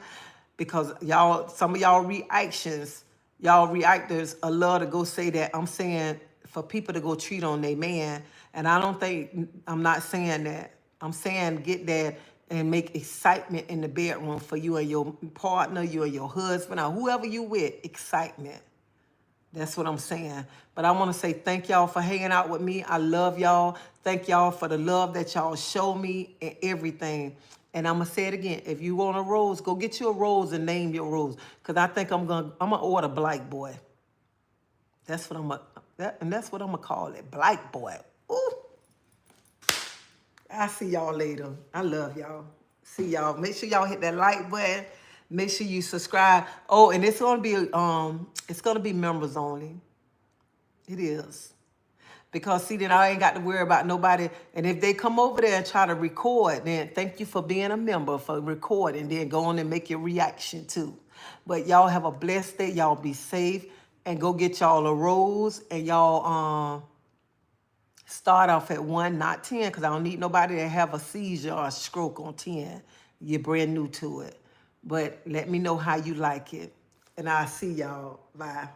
because y'all, some of y'all reactors are love to go say that. I'm saying for people to go cheat on their man, and I'm not saying that. I'm saying get that and make excitement in the bedroom for you and your partner, you and your husband, or whoever you with, excitement. That's what I'm saying. But I want to say thank y'all for hanging out with me. I love y'all. Thank y'all for the love that y'all show me and everything. And I'm going to say it again. If you want a rose, go get you a rose and name your rose. Because I think I'm going to order Black Boy. That's what I'm going to, and that's what I'm going to call it. Black Boy. Ooh. I'll see y'all later. I love y'all. See y'all. Make sure y'all hit that like button. Make sure you subscribe. Oh, and it's gonna be members only. It is. Because see then I ain't got to worry about nobody. And if they come over there and try to record, then thank you for being a member, for recording. Then go on and make your reaction too. But y'all have a blessed day. Y'all be safe. And go get y'all a rose. And y'all start off at 1, not 10, because I don't need nobody to have a seizure or a stroke on 10. You're brand new to it. But let me know how you like it. And I'll see y'all. Bye.